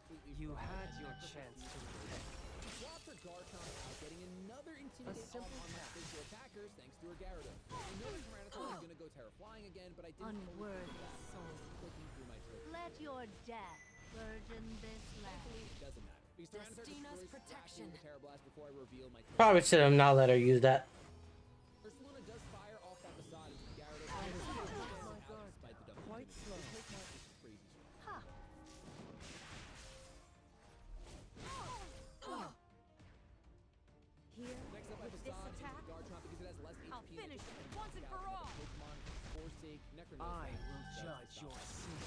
completely You fried. had And your Necro chance to confused repent. She swapped her Garchomp out, getting another intimidate off simple on my task. physical attackers thanks to her Gyarados. I know the Tyranitar is gonna go Terra flying again, but I didn't fully think Unworthy of that when I was soul. clicking through my trophies. Let your death burden this Thankfully, land. it doesn't matter. Because Tyranitar Destina's destroys protection. with a Terra Blast before I reveal my Probably should have not let her use that. First Luna does fire off that facade into the Gyarados. I was Stands curious. out despite the double Quite intimidate. slow. This Pokemon is crazy strong. Ha! Here, Next up, I with this facade into attack, the Garchomp because it has less HP. I'll finish and it can once and knock for out all. another Pokemon. Forsake, Necro knows I that, will so judge it's your not sins.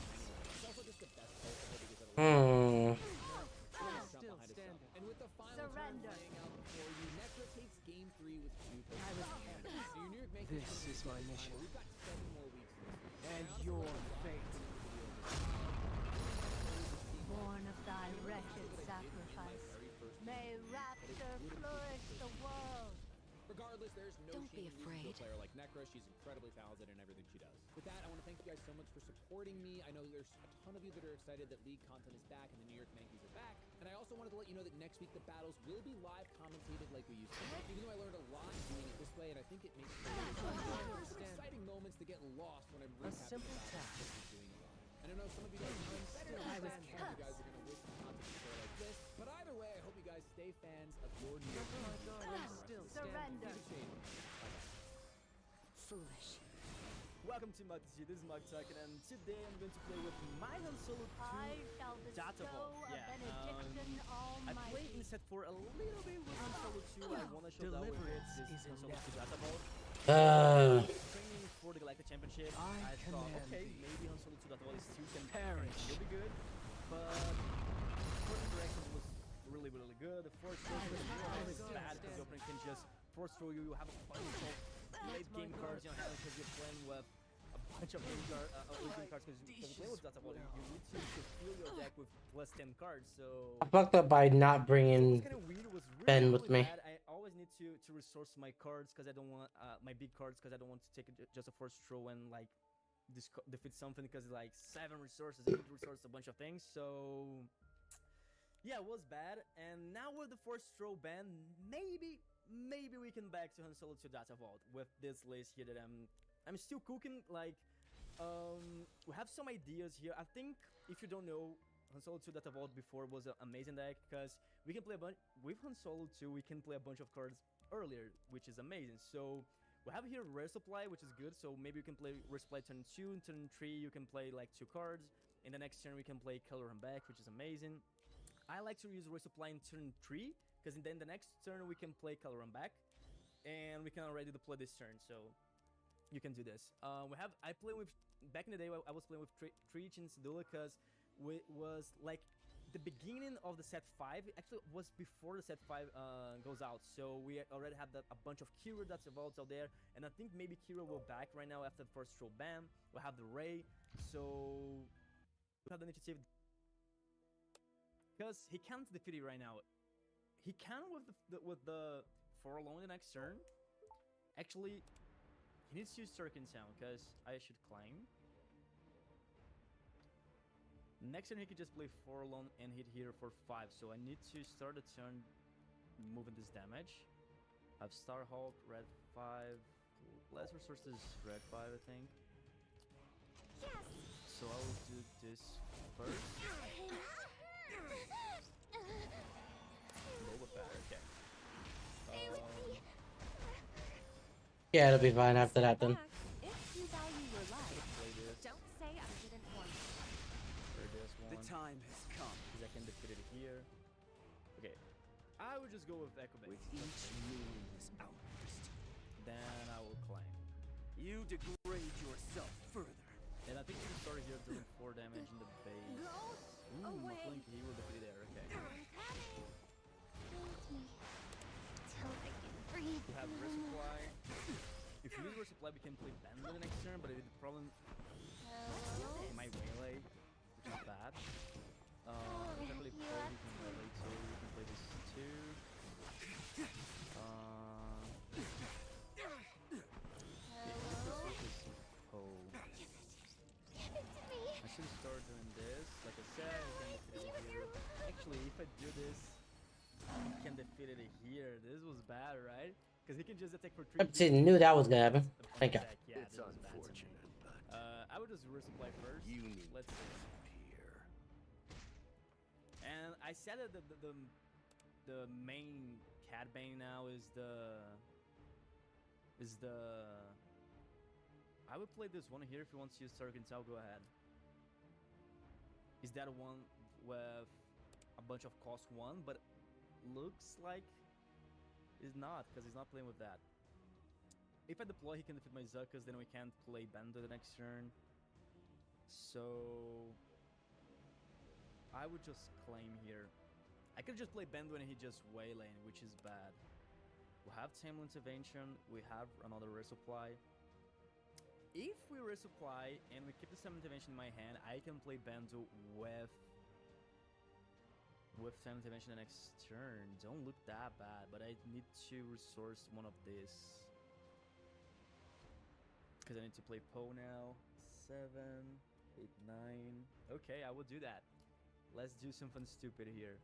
It's also just the best Pokemon because it Hmm. allows Still behind standing. itself. And with the final Surrender. turn playing out before you, Necro takes game 3 with 2 I was Pokemon. So you're near making This it is to my the mission. final. We've got 7 more weeks in this. And I honestly your like the fate. born of thy wretched sacrifice, may rapture flourish the world. Regardless, there's no Don't be shame in losing to a afraid. player like Necro. She's incredibly talented in everything she does. With that, I want to thank you guys so much for supporting me. I know there's a ton of you that are excited that League content is back and the New York Yankees are back. And I also wanted to let you know that next week the battles will be live commentated like we used to. Even though I learned a lot doing it this way, and I think it makes there's some exciting moments that get lost when I'm recapping simple the battles task. versus doing it live. And I know some of you guys are better I was understand some of you guys are going to wish the content was more like this. But either way, I hope you guys stay fans of your New York Yankees. God, for the I'm rest of still the season. Surrender. Keep it shading. Foolish. Welcome to MugTC, this is MugTuck, and today I'm going to play with my Han Solo 2 I shall Data Vault. bestow a Yeah, benediction I played in almighty. set 4 a little bit with Han Solo 2, I want to show that with Deliverance this is Han Solo 2 inevitable. Data Vault. Uh. Training for the Galactic Championship, I I thought, command okay, thee. maybe Han Solo 2 Data Vault is still can Perish. still be good, but first interaction was really, really good. The first throw is bad because the opponent can just force throw you, you have a bunch of late game cards in your hand because you're playing with a bunch of game cards because when you play with Data Vault, you need to fill your deck with plus 10 cards, so... I fucked up by not bringing Kind of weird. It was really, Ben really with me. bad. I always need to resource my cards because I don't want my big cards because I don't want to take just a first throw and like defeat something because like 7 resources, 8 resources, a bunch of things. So yeah, it was bad. And now with the first throw ban, maybe we can back to Han Solo 2 Data Vault with this list here that I'm still cooking. Like we have some ideas here. I think if you don't know, Han Solo 2 Data Vault before was an amazing deck because we can play a bunch with Han Solo 2. We can play a bunch of cards earlier, which is amazing. So we have here Resupply, which is good. So maybe you can play Resupply turn 2, and turn 3 you can play like 2 cards. In the next turn we can play Color and Back, which is amazing. I like to use Resupply in turn 3 because then the next turn we can play Color and Back, and we can already deploy this turn. So you can do this. I play with back in the day. I was playing with Treach and Sedula because was like the beginning of the set 5. Actually was before the set 5 goes out, so we already have a bunch of Kira that's evolved out there, and I think maybe Kira will back right now after the first throw ban. We'll have the Ray, so we have the initiative because he can't defeat it right now. He can with the Forlorn the next turn. Actually, he needs to use Turkin Sound because I should climb. Next turn he could just play Forlorn and hit here for 5, so I need to start the turn moving this damage. I have Starhawk, red 5, less resources, red 5 I think. Yes. So I'll do this first. Nova Fat, okay. Yeah, it'll be fine after that then. If you value your life, Play this. don't say I didn't warn you. For this one. The time has come. Because I can defeat it here. Okay. I would just go with Echo Base. With each meaningless outburst, Then I will climb. you degrade yourself further. And I think we can start here doing 4 damage in the base. Go away. Blink, he will defeat it there, okay. I'm coming. Hold me till I can breathe. We have Resupply. If you use Resupply, we can play Bend the next turn, but the problem Hello? my Waylay, which is bad. We can play Pro, we can Waylay too, we can play this too. Give it to me. I should start doing this. Like I said, we can defeat it here. actually, if I do this, I can defeat it here. This was bad, right? Because he can just attack for 3 I knew that was gonna happen. on Thank you. attack. Yeah, It's this was bad to me. unfortunate, but I would just resupply first. you need Let's see. here. And I said that the main Cad Bane now is the I would play this one here if you want to use Sargentel, go ahead. Is that one with a bunch of cost 1, but looks like it's not, because he's not playing with that. If I deploy, he can defeat my Zuckas, then we can't play Bando the next turn. So I would just claim here. I could just play Bando and he just waylane, which is bad. We have Tamil Intervention, we have another resupply. If we resupply and we keep the Tamil Intervention in my hand, I can play Bando with Tamil Intervention the next turn. Don't look that bad, but I need to resource one of these. Because I need to play Poe now. 7, 8, 9. Okay, I will do that. Let's do something stupid here.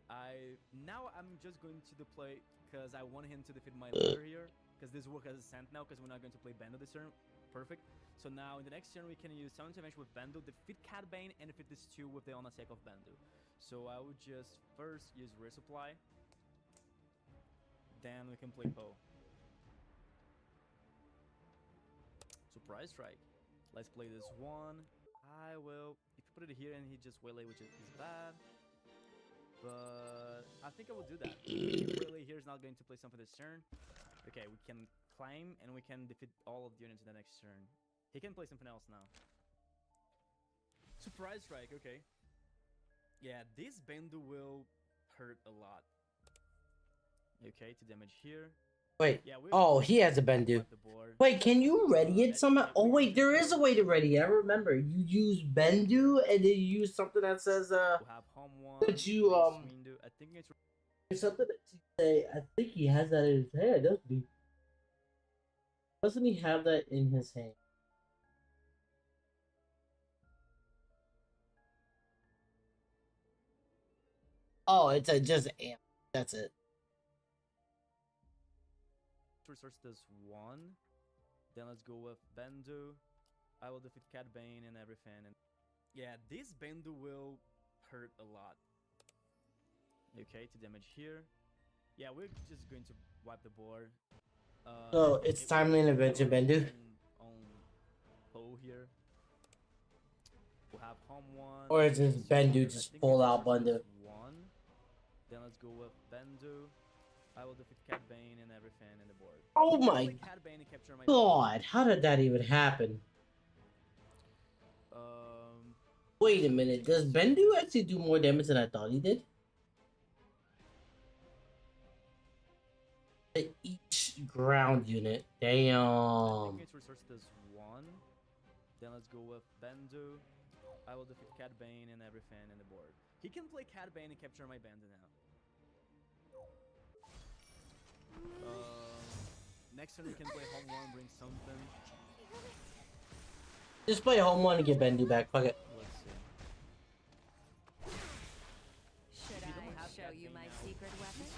I'm just going to deploy because I want him to defeat my leader here. Because this work as a cent now, because we're not going to play Bando this turn. Perfect. So now in the next turn we can use Sound Intervention with Bando, defeat Cad Bane, and defeat this 2 with the on attack of Bando. So I would just first use resupply. Then we can play Poe. Surprise strike. Let's play this one. I will. If you put it here and he just waylay, which is bad. But I think I will do that. Waylay here is not going to play something this turn. Okay, we can climb and we can defeat all of the units in the next turn. He can play something else now. Surprise strike, okay. Yeah, this Bando will hurt a lot. Okay, to damage here. Wait. Yeah, Oh, he has a Bendu. Wait, can you ready it somehow? Oh wait, there is a way to ready it. I remember. You use Bendu and then you use something that says that you I think it's there's something that you say. I think he has that in his hand, doesn't he? Doesn't he have that in his hand? Oh, it's a just amp. That's it. resource does 1. Then let's go with Bando. I will defeat Cad Bane and everything. And yeah, this Bando will hurt a lot. Okay, to damage here. Yeah, we're just going to wipe the board. So it's timely intervention, Bendu. On Poe here. We'll have home 1. Or is this Bendu just full out Bendu? 1. Then let's go with Bando. I will defeat Cad Bane and everything in the board. Oh my god, how did that even happen? Wait a minute, does Bendu actually do more damage than I thought he did? Each ground unit, damn. I think its resource does 1. Then let's go with Bando. I will defeat Cad Bane and everything in the board. He can play Cad Bane and capture my Bando now. Next turn we can play home 1, bring something. Just play home 1 and get Bendu back, fuck it. Let's see. Should I show you my secret weapon?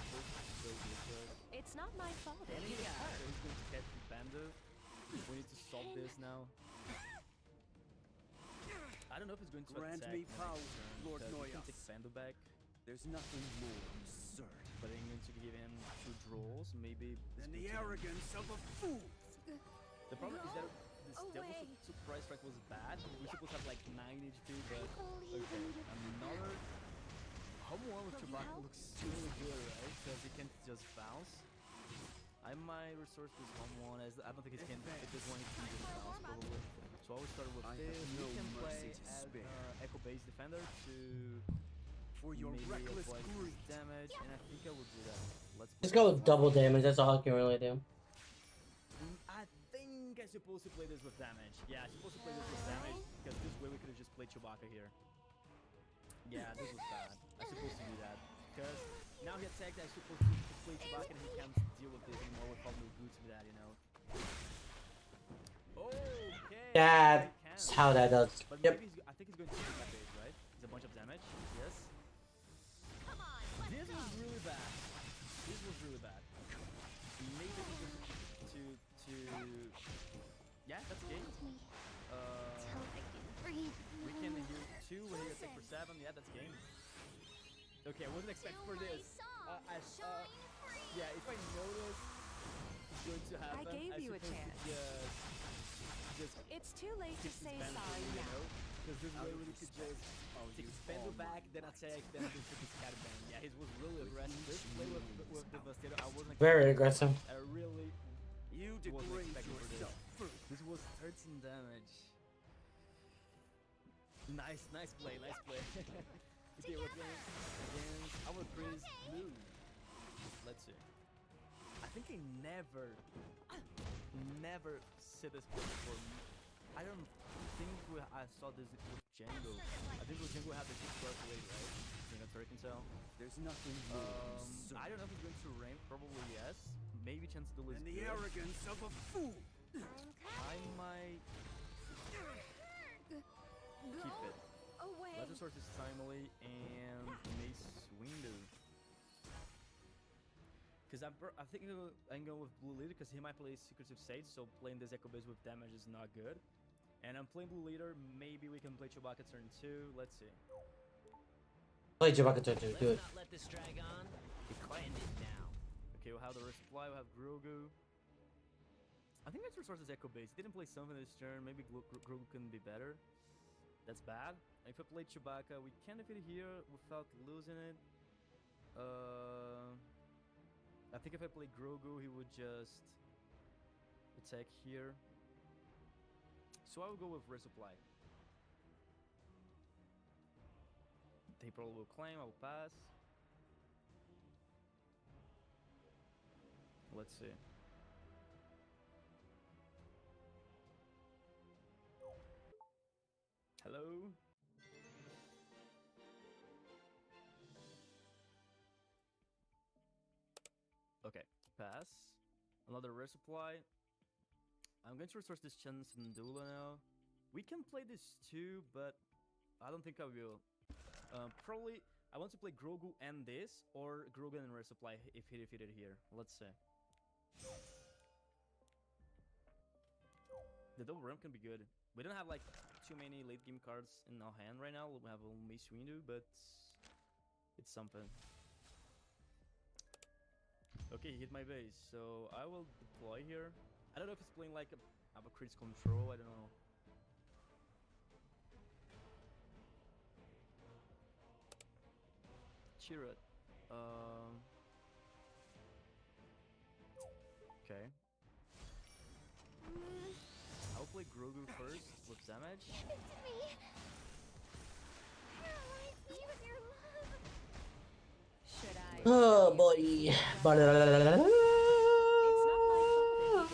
It's not my fault if you get hurt. He's going to catch Bando. We need to solve this now. I don't know if he's going to Grant attack me power, turn, Lord because we can Noyas. take Bando back. There's nothing more absurd But I'm going to give him 2 draws, maybe. than the arrogance of a fool. The problem is that this double surprise strike was bad. We're supposed to have like 9 HP, but okay. Another home 1 with Chewbacca looks really good, right? Because he can just bounce. I might resource this home 1 as I don't think he can. If this one he can just bounce probably. So I will start with this. No We can play mercy to as spare. Echo Base Defender to For your maybe reckless avoid greed. damage, and I think I will do that. Let's Just go with double damage, that's all I can really do. I think I'm supposed to play this with damage. Yeah, I'm supposed to play this with damage, because this way we could have just played Chewbacca here. Yeah, this was bad. I'm supposed to do that. Because now he attacked, I'm supposed to play Chewbacca and he can't deal with this anymore without no boots with that, you know. Okay. That's how that does. But Yep. maybe I think he's going to take my base, right? It's a bunch of damage. Yes. Okay, I wasn't expecting for this. Yeah, if I notice it's going to happen, I gave you a chance. Just It's too late to say sorry you now. know? Because this way we could just take Spando back, then attack, then do his Cataban. Yeah, he was really aggressive. This play with Devastator, I wasn't Very aggressive. I really You wasn't degrade expecting for this. yourself first. This was 13 damage. Nice play, nice play. Okay, we're playing against our Chris Blue. Let's see. I think I never see this play before. I don't think I saw this with Django. I think with Django have the 6 square plate, right? You know, can tell. There's nothing more absurd I don't know if he's going to rank. Probably yes. Maybe Chance to lose. than the arrogance of a fool. I might keep it. Away. Let's resource this timely and Mace Window. Because I think I'm going with Blue Leader because he might play Secretive Sage, so playing this Echo Base with damage is not good. And I'm playing Blue Leader, maybe we can play Chewbacca turn 2, let's see. Play Chewbacca turn 2, do it. Not let this drag on. Decline it now. Okay, we'll have the resupply, we'll have Grogu. I think let's resource this Echo Base. He didn't play something this turn, maybe Grogu can be better. That's bad. If I play Chewbacca, we can defeat it here without losing it. I think if I play Grogu, he would just attack here. So I will go with resupply. They probably will claim, I will pass. Let's see. Hello? Okay, pass. Another resupply. I'm going to resource this chance in Dula now. We can play this too, but I don't think I will. Probably I want to play Grogu and this, or Grogu and resupply if he defeated here. Let's see. The double ramp can be good. We don't have like too many late game cards in our hand right now. We have a Mace Windu, but it's something. Okay, he hit my base, so I will deploy here. I don't know if he's playing like a crits control, I don't know. Chirrut. Okay. I'll play Grogu first with damage. Give it to me. Paralyze me with your love. Should I? Oh boy. It's not my fault that you get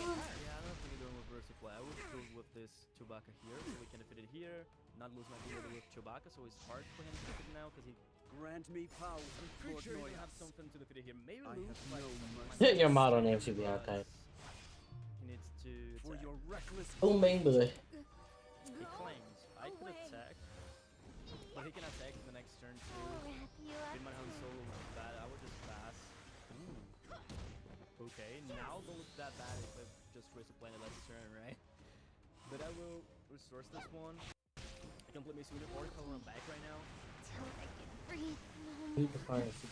hurt. Yeah, I don't think I'm going with resupply. I would go with this Chewbacca here, so we can defeat it here. Not lose my ability with Chewbacca, so it's hard for him to defeat it now because he. Grant me power, Pretty Lord sure he Noyas. have something to defeat it here. Maybe I lose, have but no my- mercy. Your model name should be but archived. He needs to For attack. your reckless Oh main boy. He claims I could away. attack, but he can attack in the next turn too. Wrap you Did up. my Han Solo was bad? I would just pass. Okay, now don't look that bad if I just resupply the last turn, right? But I will resource this one. I can play Mace Windu or color him back right now. Till I can breathe. Need to find Let's see.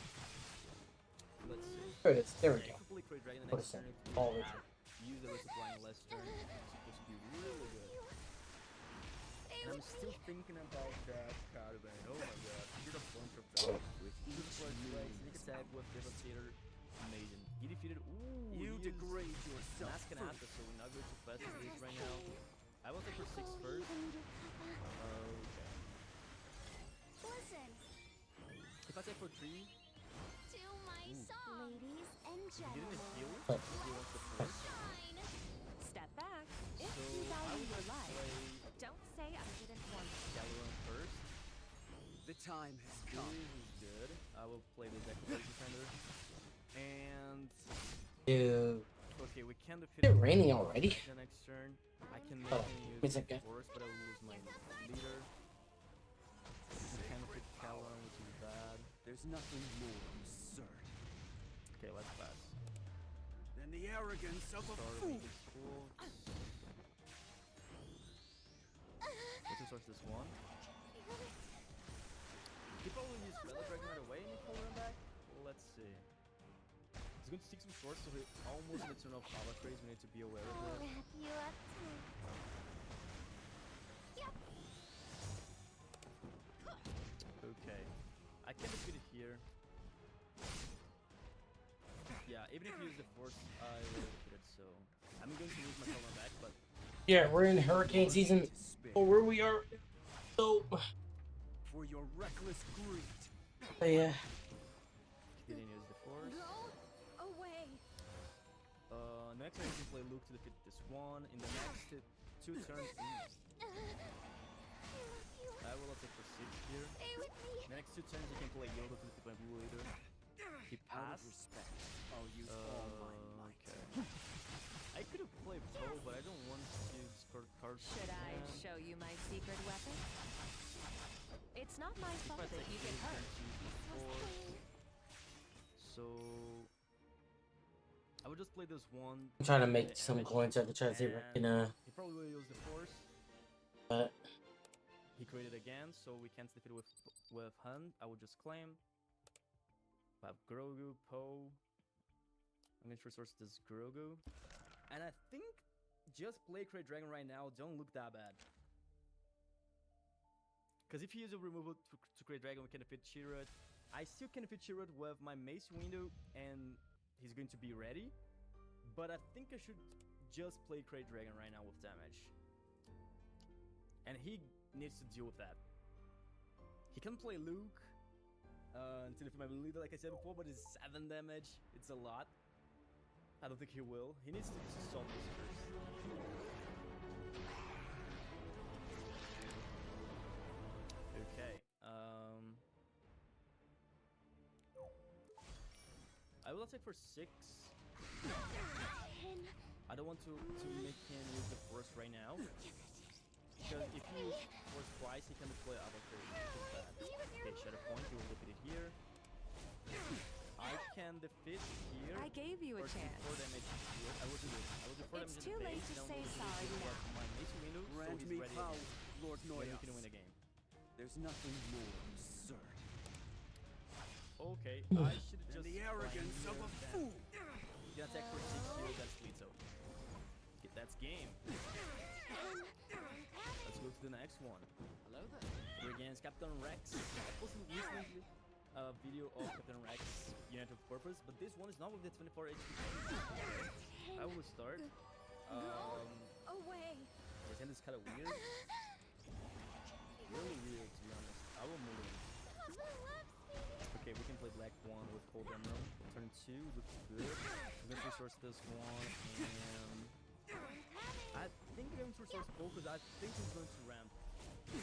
There it is. There we Yeah, go. if we play Crit Dragon the What next a turn, second. it's All really Richard. bad. Use the resupply in the last turn. It's supposed to be really good. Stay And I'm with still me. thinking about that Caravan. Oh my god, he did a bunch of them. with Two each first strikes, moon sneak attack with Devastator. Amazing. He defeated. Ooh, You he used degrade yourself Mask and first. Atlas, so we're not going too fast with this right now. I will take for 6 first. Okay. Listen If I take for 3, to my song. Ladies and he didn't gentlemen. heal. What? He wants the first. Shine. Step back. If So you I value will your just life, play don't say I didn't warn you. Galaran first. The time has This come. is good. I will play the Echo Base Defender. And Dude. okay, we can defeat Is it raining already? the next turn. I can Oh, maybe it's use okay. Force, but I will lose my leader. We can defeat Calaran, which is bad. There's nothing more absurd Okay, let's pass. than the arrogance of a Start fool. with this tool. Let's resource this one. He probably used Feather Dragon right away and he pulled him back. Let's see. He's going to stick some swords, so he almost in the turn of Lava Craze. We need to be aware of I'll this. wrap you up too. Yep. Okay. I can defeat it here. Yeah, even if you use the force, I will defeat it, so I'm going to lose my color back, but Yeah, we're in hurricane season. Or where we are. So, For your reckless greed. yeah. didn't use the force. Go away. Next turn you can play Luke to defeat this one. In the next two turns, I will attack for 6 here. Stay with me. The next 2 turns you can play Yoda to defeat my Blue Leader. He Out of passed. respect, I'll use all my might. Okay. I could have played Poe, but I don't want to discard cards. Should I And show you my secret weapon? It's not my if fault I that take you get this, hurt. then choose the force. So I would just play this one. I'm trying to the make some damage, coins. I can try to see if I can, He probably will use the force. but He created again, so we can't defeat it with Hun. I would just claim. I have Grogu, Poe. I'm going to resource this Grogu. And I think just play Great Dragon right now. Don't look that bad. Because if you use a removal to create Dragon, we can defeat Chirrut. I still can defeat Chirrut with my Mace Window, and he's going to be ready. But I think I should just play Great Dragon right now with damage. And he needs to deal with that. He can play Luke until defeat my leader, like I said before, but it's 7 damage. It's a lot. I don't think he will. He needs to solve this first. Okay. I will attack for 6. I don't want to make him use the force right now. Because if he uses force twice, he can deploy other cards, which is bad. Okay, Shadow Point, he will defeat it here. I can defeat here. I gave you a or do chance. 4 damage here. I will do this. I will do 4 It's damage too in the late base, to and say I will sorry do now. my Mace Window, so Grant he's me ready power, again. Lord Then we Noyos. can win the game. There's nothing more absurd Okay, I should than just the arrogance of a fool. Get attack for 6 here, that's Lito. Okay, that's game. Let's go to the next one. Hello there. We're against Captain Rex. I posted recently a video of Captain Rex United with Purpose, but this one is not with the 24 HP. I will start. Away. His hand is kind of weird. Really weird, to be honest. I will move him. Okay, we can play Black 1 with Cold Emerald. Turn 2 looks good. I'm going to resource this one, and I think I'm going to resource Poe because I think he's going to ramp.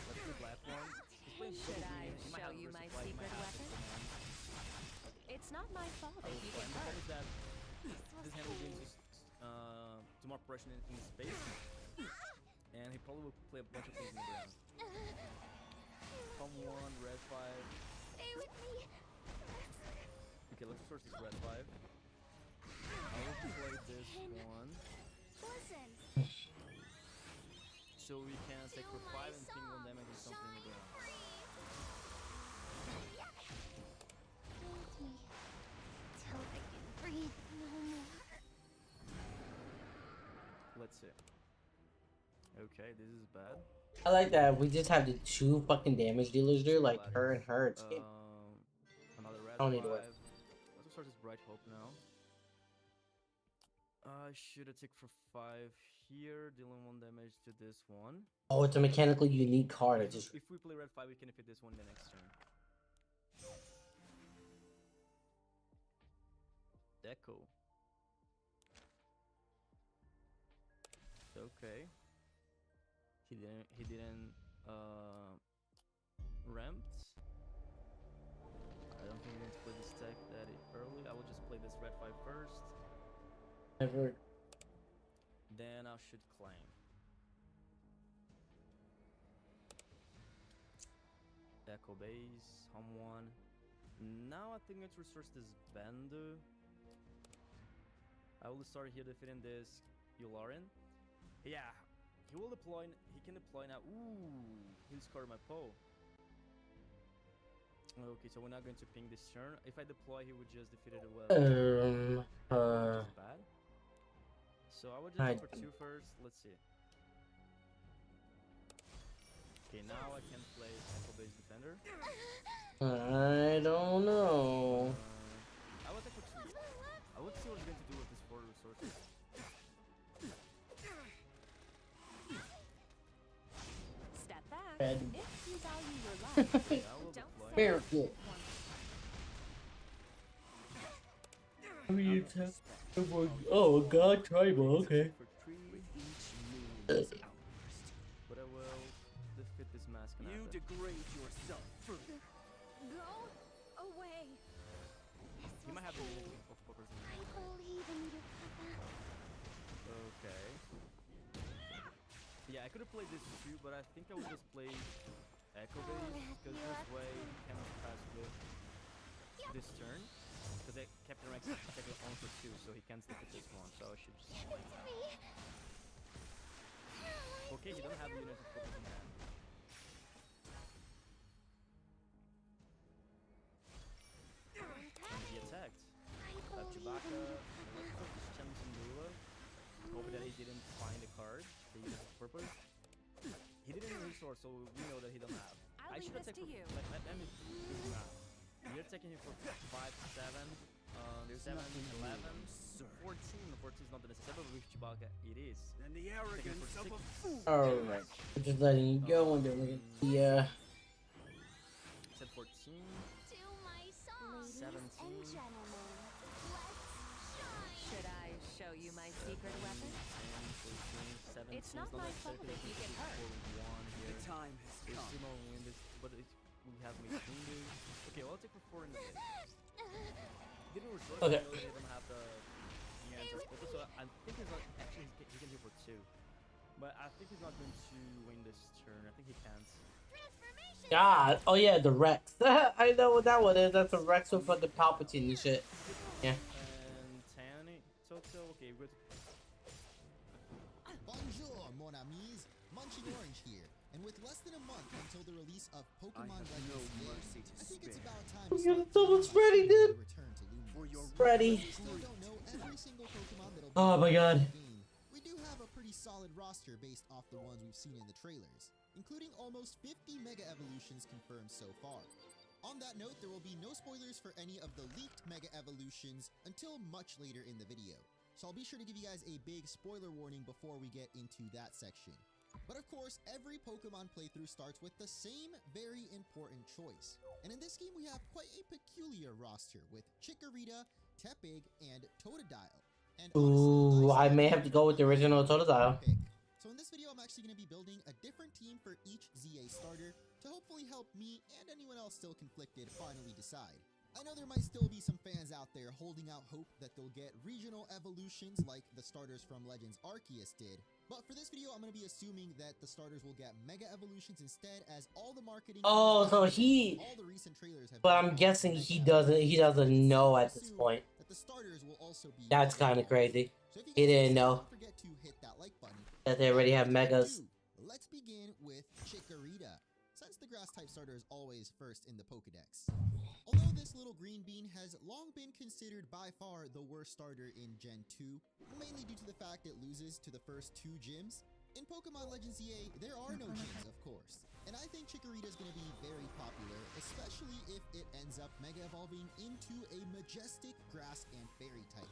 Let's do Black 1. He's playing Should double I green. He might show have you my Versus Flight, he might secret have weapon? Command. It's not my fault I that will you play. get The problem hurt. is that this hand will gain just too much pressure in space, and he probably will play a bunch of things in the ground. Palm 1, red 5. Stay with me. Okay, let's resource this red 5. I will play this one, Listen. so we can take for 5 and ping 1 damage and something in the ground. Hold me till I can breathe no more. Let's see. Okay, this is bad. I like that. We just have the 2 fucking damage dealers there, like her and her. It's game. Another red I don't need 5. to worry. Let's start this Bright Hope now. I should attack for 5 here, dealing 1 damage to this one. Oh, it's a mechanically unique card. I just If we play red 5, we can defeat this one the next turn. Deco. Okay. He didn't ramped. I don't think I'm going to play this deck that early. I will just play this red 5 first. never. Then I should claim. Deco base, home 1. Now I think let's resource this Bando. I will start here defeating this Eeerrr. Yeah, he will deploy. He can deploy now. Ooh, he discarded my Poe. Okay, so we're not going to ping this turn. If I deploy, he would just defeat it well. Um. Which is bad. So I would just I go for 2 first. Let's see. Okay, now I can play Echo Base Defender. I don't know. I would take for 2. I would see what he's going to do with his 4 resources. Step back. Red. If you value your life, Okay, I will don't deploy. say Very it good. once. Oh god, tribal, okay. For 3. With each moon's outburst, But I will defeat this mask. you degrade yourself further. Go away. He might have the unit of poppers in I there. believe in you, Papa. Okay. Yeah, I could have played this too, but I think I would just play Echo Base, because this way he can pass with this turn. Because Captain Rex is technically on for 2, so he can't defeat this one, so I should just play that. Okay, he doesn't have the unit of poppers in hand. And he attacked. Chewbacca, let's put this chance in Lula. Hoping that he didn't find a card, the unit of purpose. He didn't resource, so we know that he don't have. I'll I leave should this attack to for, you. let me do the math. You're attacking him for 5, 7, 7, 11, 14. 14 is not necessary, but with Chewbacca, it is. And the arrogance of a fool. Alright. I'm just letting you go and then we're gonna yeah. Said 14, To my song. 17. And gentlemen, let's shine. Should I show you my secret weapon? 10, 14, 17. It's not my fault if you get hurt. For 1 The here. time has There's come. still no wind, but we have Mace Windu. Okay, well, I'll take for 4 in the bit. Didn't resource, Okay. I know they don't have the unit of focus, so I think he's not, actually he can do for 2. But I think he's not going to win this turn, I think he can't. Transformation. God. Oh yeah, the Rex. I know what that one is. That's a Rex with the Palpatine and shit. Yeah. And 10 total, okay, we're good. Bonjour, mon amis. Munching Orange here. And with less than a month until the release of I Pokemon have Legends no Year, mercy to I think it's spare. about time We to got start so much thinking ready, about dude. the return to Luminous. For your Ready. We still don't know every single Pokemon that'll be Oh my in god. the game. We do have a pretty solid roster based off the ones we've seen in the trailers, including almost 50 Mega Evolutions confirmed so far. On that note, there will be no spoilers for any of the leaked Mega Evolutions until much later in the video. So I'll be sure to give you guys a big spoiler warning before we get into that section. But of course, every Pokemon playthrough starts with the same very important choice. And in this game, we have quite a peculiar roster with Chikorita, Tepig, and Totodile. And Ooh, honestly, I may have to go with the original Totodile. pick. So in this video, I'm actually going to be building a different team for each ZA starter to hopefully help me and anyone else still conflicted finally decide. I know there might still be some fans out there holding out hope that they'll get regional evolutions like the starters from Legends Arceus did, but for this video I'm going to be assuming that the starters will get Mega Evolutions instead, as all the marketing Oh, so all the recent trailers have but been I'm on guessing Mega he Evolutions. doesn't It's know safe at to this assume point. that the starters will also be That's Mega kind of Evolutions. crazy. So if you He guys didn't enjoyed, know don't forget to hit that like button. that they already have Without further megas. ado, let's begin with Chikorita, since the grass type starter is always first in the Pokedex. Although this little green bean has long been considered by far the worst starter in Gen 2, mainly due to the fact it loses to the first 2 gyms, in Pokemon Legends EA, there are no gyms, of course. And I think Chikorita is going to be very popular, especially if it ends up Mega Evolving into a majestic grass and fairy type.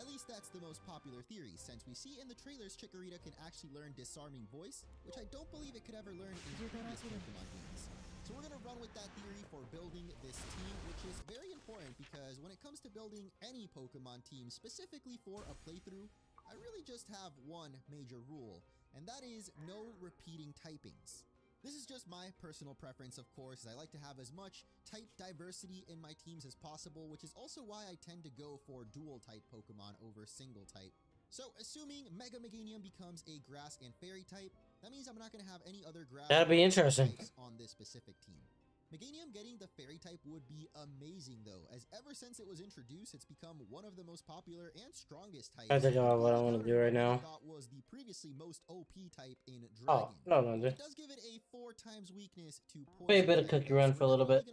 At least that's the most popular theory, since we see in the trailers Chikorita can actually learn Disarming Voice, which I don't believe it could ever learn in previous Pokemon games. So we're going to run with that theory for building this team, which is very important because when it comes to building any Pokemon team specifically for a playthrough, I really just have one major rule, and that is no repeating typings. This is just my personal preference, of course, as I like to have as much type diversity in my teams as possible, which is also why I tend to go for dual type Pokemon over single type. So assuming Mega Meganium becomes a grass and fairy type, that means I'm not going to have any other grass That'd be interesting. types on this specific team. Meganium getting the fairy type would be amazing though, as ever since it was introduced, it's become one of the most popular and strongest types. I think about what I want to do right now. Thought was the previously most OP type in Oh, Dragon. no. It does give it a 4 times weakness to poison. Maybe a bit of cookie run for a little bit.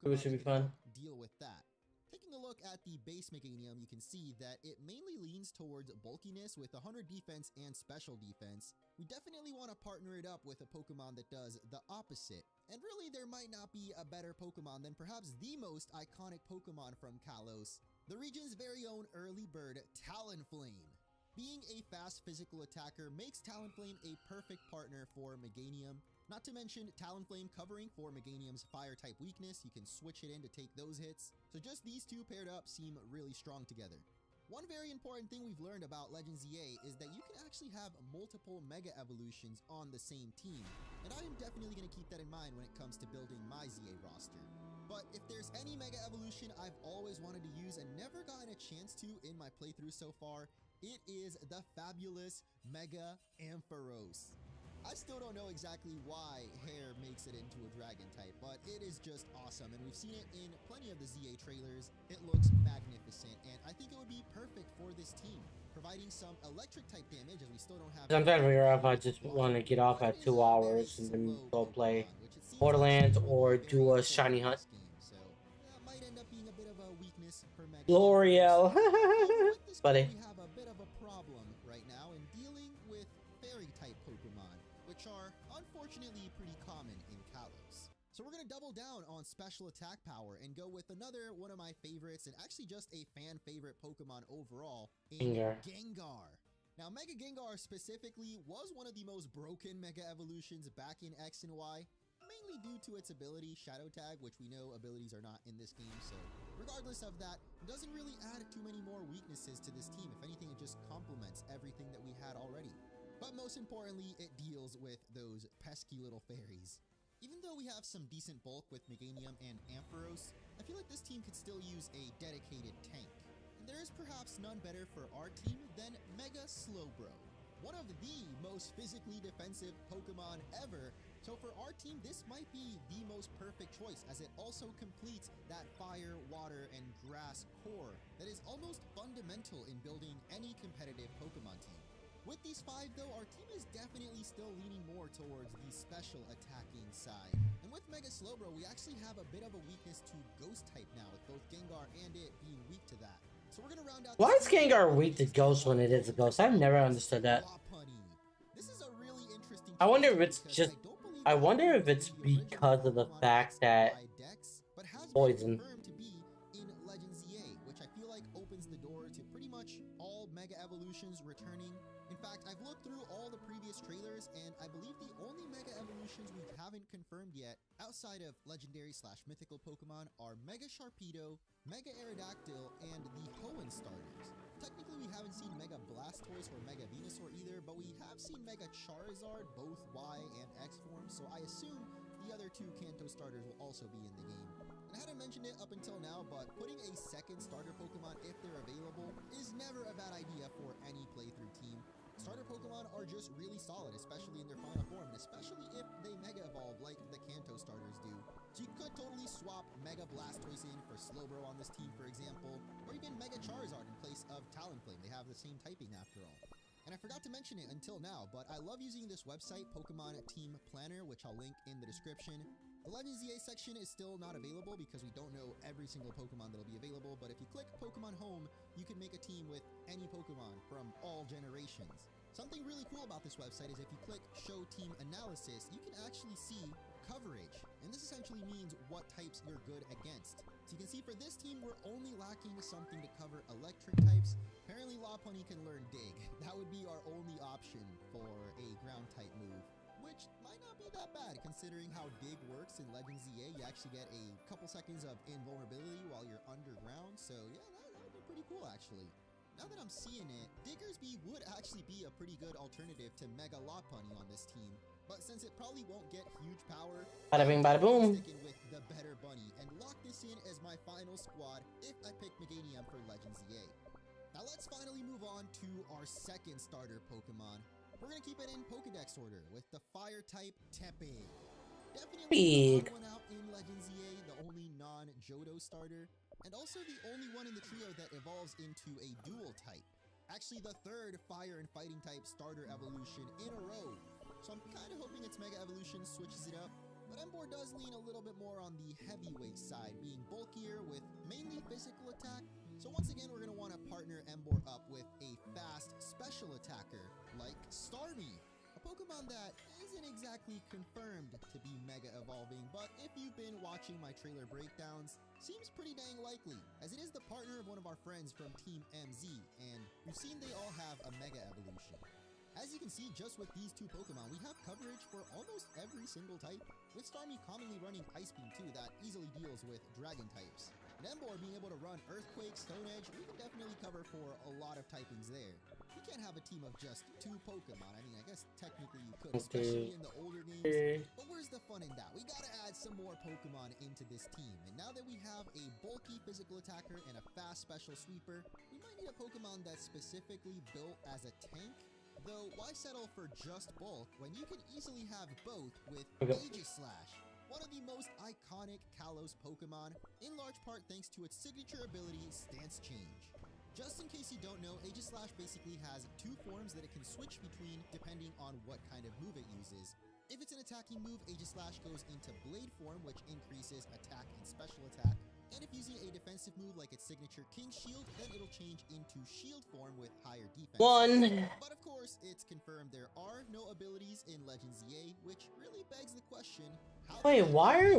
It should be fun. Deal with that. Taking a look at the base Meganium, you can see that it mainly leans towards bulkiness with 100 defense and special defense. We definitely want to partner it up with a Pokemon that does the opposite. And really, there might not be a better Pokemon than perhaps the most iconic Pokemon from Kalos, the region's very own early bird, Talonflame. Being a fast physical attacker makes Talonflame a perfect partner for Meganium. Not to mention Talonflame covering for Meganium's fire type weakness. You can switch it in to take those hits. So just these two paired up seem really strong together. One very important thing we've learned about Legends EA is that you can actually have multiple Mega Evolutions on the same team. And I am definitely going to keep that in mind when it comes to building my ZA roster. But if there's any Mega Evolution I've always wanted to use and never gotten a chance to in my playthrough so far, it is the fabulous Mega Ampharos. I still don't know exactly why hair makes it into a dragon type, but it is just awesome, and we've seen it in plenty of the ZA trailers. It looks magnificent, and I think it would be perfect for this team, providing some electric type damage as we still don't have. I'm trying to figure out if I just want to get off at 2 hours and then go play Borderlands or do a shiny hunt. So that might end up being a bit of a weakness for Mega. L'Oreal. Buddy. We have a bit of a problem right now in dealing with fairy type Pokemon, which are unfortunately pretty common in Kalos. So we're going to double down on special attack power and go with another one of my favorites, and actually just a fan favorite Pokemon overall, in Gengar. Now, Mega Gengar specifically was one of the most broken Mega Evolutions back in X and Y, mainly due to its ability, Shadow Tag, which we know abilities are not in this game, so regardless of that, it doesn't really add too many more weaknesses to this team. If anything, it just complements everything that we had already. But most importantly, it deals with those pesky little fairies. Even though we have some decent bulk with Meganium and Ampharos, I feel like this team could still use a dedicated tank. And there is perhaps none better for our team than Mega Slowbro, one of the most physically defensive Pokemon ever. So for our team, this might be the most perfect choice, as it also completes that fire, water, and grass core that is almost fundamental in building any competitive Pokemon team. With these 5 though, our team is definitely still leaning more towards the special attacking side. And with Mega Slowbro, we actually have a bit of a weakness to Ghost type now, with both Gengar and it being weak to that. So we're gonna round out. Why is Gengar weak to Ghost when it is a Ghost? I've never understood that. This is a really interesting. I wonder if it's just. I wonder if it's because of the fact that poison. To be in Legends EA, which I feel like opens the door to pretty much all Mega Evolutions returning. In fact, I've looked through all the previous trailers, and I believe the only Mega Evolutions we haven't confirmed yet, outside of legendary/mythical Pokemon, are Mega Sharpedo, Mega Aerodactyl, and the Hoenn starters. Technically, we haven't seen Mega Blastoise or Mega Venusaur either, but we have seen Mega Charizard, both Y and X forms, so I assume the other 2 Kanto starters will also be in the game. And I hadn't mentioned it up until now, but putting a second starter Pokemon, if they're available, is never a bad idea for any playthrough team. Starter Pokemon are just really solid, especially in their final form, and especially if they Mega Evolve like the Kanto starters do. So you could totally swap Mega Blastoise in for Slowbro on this team, for example, or even Mega Charizard in place of Talonflame. They have the same typing after all. And I forgot to mention it until now, but I love using this website, Pokemon Team Planner, which I'll link in the description. The Legends EA section is still not available because we don't know every single Pokemon that'll be available, but if you click Pokemon Home, you can make a team with any Pokemon from all generations. Something really cool about this website is if you click Show Team Analysis, you can actually see coverage, and this essentially means what types you're good against. So you can see for this team, we're only lacking something to cover electric types. Apparently Lopunny can learn Dig. That would be our only option for a ground type move, which might not be that bad considering how Dig works in Legends EA. You actually get a couple seconds of invulnerability while you're underground, so yeah, that would be pretty cool actually. Now that I'm seeing it, Diggersby would actually be a pretty good alternative to Mega Lopunny on this team. But since it probably won't get huge power, Bada bing, bada boom. Sticking with the better bunny and lock this in as my final squad if I pick Meganium for Legends EA. Now let's finally move on to our second starter Pokemon. We're gonna keep it in Pokedex order with the fire type Tepe. Definitely Big. the odd one out in Legends EA, the only non-Johto starter, and also the only one in the trio that evolves into a dual type. Actually, the third fire and fighting type starter evolution in a row. So I'm kind of hoping its Mega Evolution switches it up. But Emboar does lean a little bit more on the heavyweight side, being bulkier with mainly physical attack. So once again, we're going to want to partner Emboar up with a fast special attacker like Starmie, a Pokemon that isn't exactly confirmed to be Mega Evolving, but if you've been watching my trailer breakdowns, seems pretty dang likely, as it is the partner of one of our friends from Team MZ, and we've seen they all have a Mega Evolution. As you can see, just with these two Pokemon, we have coverage for almost every single type, with Starmie commonly running Ice Beam too, that easily deals with Dragon types. And Emboar being able to run Earthquake, Stone Edge, we can definitely cover for a lot of typings there. You can't have a team of just two Pokemon. I mean, I guess technically you could, especially in the older games. But where's the fun in that? We gotta add some more Pokemon into this team. And now that we have a bulky physical attacker and a fast special sweeper, we might need a Pokemon that's specifically built as a tank. Though, why settle for just bulk when you can easily have both with Aegislash, one of the most iconic Kalos Pokemon, in large part thanks to its signature ability, Stance Change. Just in case you don't know, Aegislash basically has two forms that it can switch between depending on what kind of move it uses. If it's an attacking move, Aegislash goes into Blade form, which increases attack and special attack. And if using a defensive move like its signature King Shield, then it'll change into Shield form with higher defense. But of course, it's confirmed there are no abilities in Legends EA, which really begs the question, how Wait, why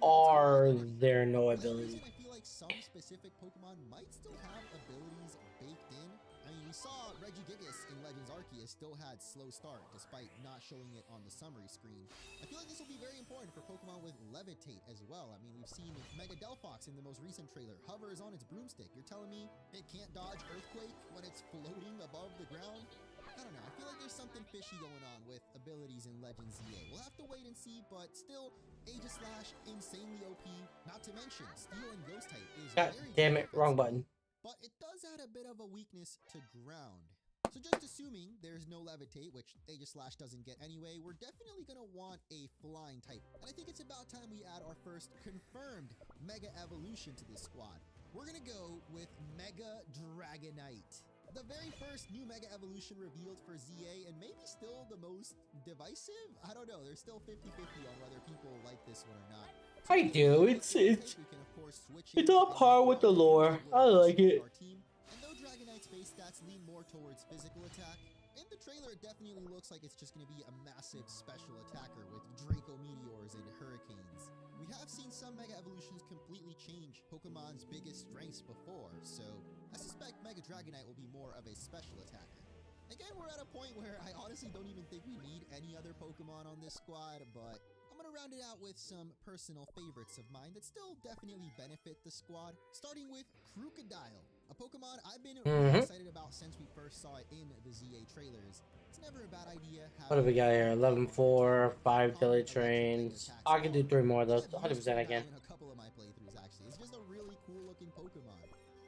are there no abilities? I feel like some specific Pokemon might still have abilities baked in. I mean, we saw Regigigas in Legends Arceus still had slow start despite not showing it on the summary screen. I feel like this will be very important for Pokemon with Levitate as well. I mean, we've seen Mega Delphox in the most recent trailer hover is on its broomstick. You're telling me it can't dodge Earthquake when it's floating above the ground? I don't know, I feel like there's something fishy going on with abilities in Legends EA. We'll have to wait and see, but still, Aegislash, insanely OP. Not to mention, Steel and Ghost type is God very damn it, wrong button. but it does add a bit of a weakness to ground. So just assuming there's no Levitate, which Aegislash doesn't get anyway, we're definitely going to want a flying type. And I think it's about time we add our first confirmed Mega Evolution to this squad. We're going to go with Mega Dragonite. The very first new Mega Evolution revealed for ZA, and maybe still the most divisive? I don't know, there's still 50-50 on whether people like this one or not. I do. It's on par with the lore. I like it. And though Dragonite's base stats lean more towards physical attack, in the trailer it definitely looks like it's just going to be a massive special attacker with Draco Meteors and Hurricanes. We have seen some Mega Evolutions completely change Pokemon's biggest strengths before, so I suspect Mega Dragonite will be more of a special attacker. Again, we're at a point where I honestly don't even think we need any other Pokemon on this squad, but I'm going to round it out with some personal favorites of mine that still definitely benefit the squad, starting with Crocodile, a Pokemon I've been really excited about since we first saw it in the ZA trailers. It's never a bad idea. What do we got here? 11-4, 5 Dilly Trains. I can do 3 more of those. 100% I can. In a couple of my playthroughs, actually. It's just a really cool looking Pokemon.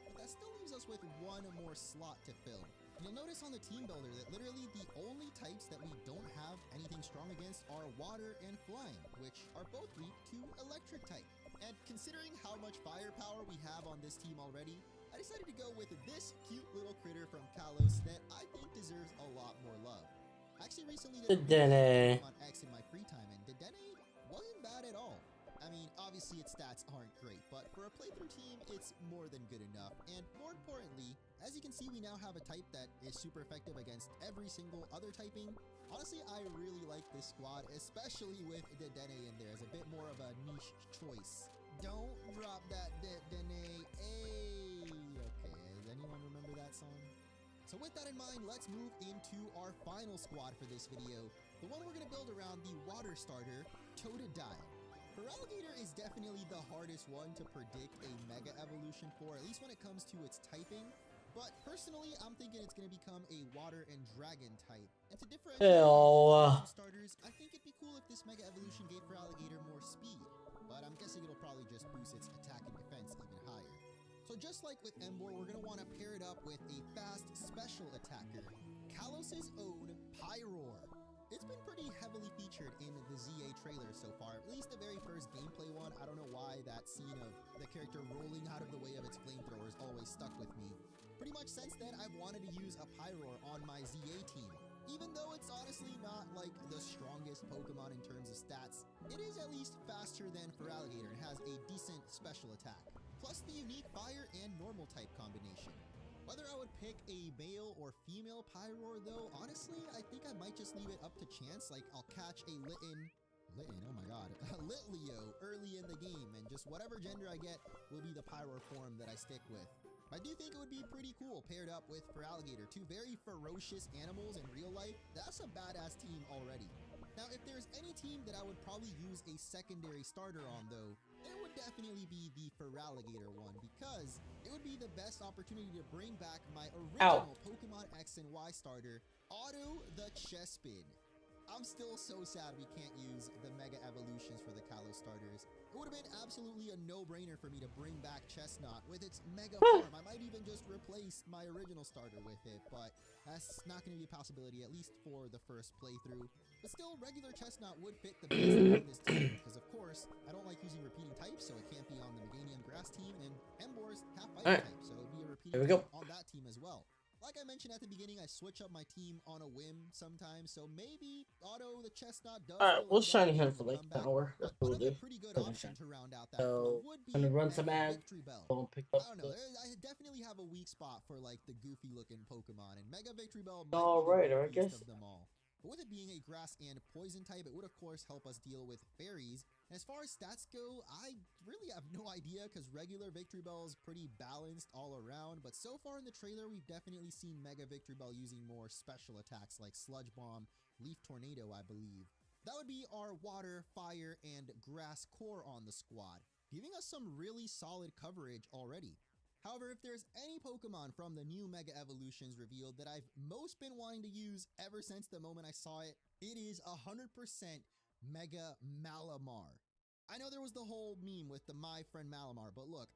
But that still leaves us with one more slot to fill. You'll notice on the team builder that literally the only types that we don't have anything strong against are water and flying, which are both weak to electric type. And considering how much firepower we have on this team already, I decided to go with this cute little critter from Kalos that I think deserves a lot more love. I actually recently did Dedenne on X in my free time, and Dedenne wasn't bad at all. I mean, obviously its stats aren't great, but for a playthrough team, it's more than good enough. And more importantly, as you can see, we now have a type that is super effective against every single other typing. Honestly, I really like this squad, especially with Dedenne in there as a bit more of a niche choice. Don't drop that Dedenne. Hey, okay, does anyone remember that song? So with that in mind, let's move into our final squad for this video. The one we're going to build around the water starter, Totodile. Feraligatr is definitely the hardest one to predict a Mega Evolution for, at least when it comes to its typing. But personally, I'm thinking it's going to become a Water and Dragon type. And to differentiate starters, I think it'd be cool if this Mega Evolution gave Feraligatr more speed. But I'm guessing it'll probably just boost its attack and defense even higher. So just like with Emboar, we're going to want to pair it up with a fast special attacker, Kalos' Ode Pyroar. It's been pretty heavily featured in the ZA trailer so far, at least the very first gameplay one. I don't know why that scene of the character rolling out of the way of its flamethrowers always stuck with me. Pretty much since then, I've wanted to use a Pyroar on my ZA team. Even though it's honestly not like the strongest Pokemon in terms of stats, it is at least faster than Feraligatr and has a decent special attack. Plus the unique fire and normal type combination. Whether I would pick a male or female Pyroar though, honestly, I think I might just leave it up to chance. Like I'll catch a Litten, oh my god, a Litleo early in the game, and just whatever gender I get will be the Pyroar form that I stick with. I do think it would be pretty cool paired up with Feraligatr, two very ferocious animals in real life. That's a badass team already. Now, if there's any team that I would probably use a secondary starter on though, it would definitely be the Feraligatr one, because it would be the best opportunity to bring back my original Pokemon X and Y starter, Otto the Chespin. I'm still so sad we can't use the Mega Evolutions for the Kalos starters. It would have been absolutely a no-brainer for me to bring back Chestnut with its Mega form. I might even just replace my original starter with it, but that's not going to be a possibility, at least for the first playthrough. But still, regular Chestnut would fit the best on this team, because of course, I don't like using repeating types, so it can't be on the Meganium Grass team, and Emboar's half fighting type, so it would be a repeating type on that team as well. Like I mentioned at the beginning, I switch up my team on a whim sometimes, so maybe Otto the Chestnut does. Alright, we'll shiny him for like an hour. That's what we'll do. Pretty good option to round out that So, would be I'm gonna run some ads. Don't pick up. I don't know. I definitely have a weak spot for like the goofy looking Pokemon, and Mega Victory Bell might Alright, be the I guess. goofiest of them all. But with it being a grass and poison type, it would of course help us deal with fairies. And as far as stats go, I really have no idea, because regular Victory Bell is pretty balanced all around. But so far in the trailer, we've definitely seen Mega Victory Bell using more special attacks like Sludge Bomb, Leaf Tornado, I believe. That would be our water, fire, and grass core on the squad, giving us some really solid coverage already. However, if there's any Pokemon from the new Mega Evolutions revealed that I've most been wanting to use ever since the moment I saw it, it is 100% Mega Malamar. I know there was the whole meme with the My Friend Malamar, but look,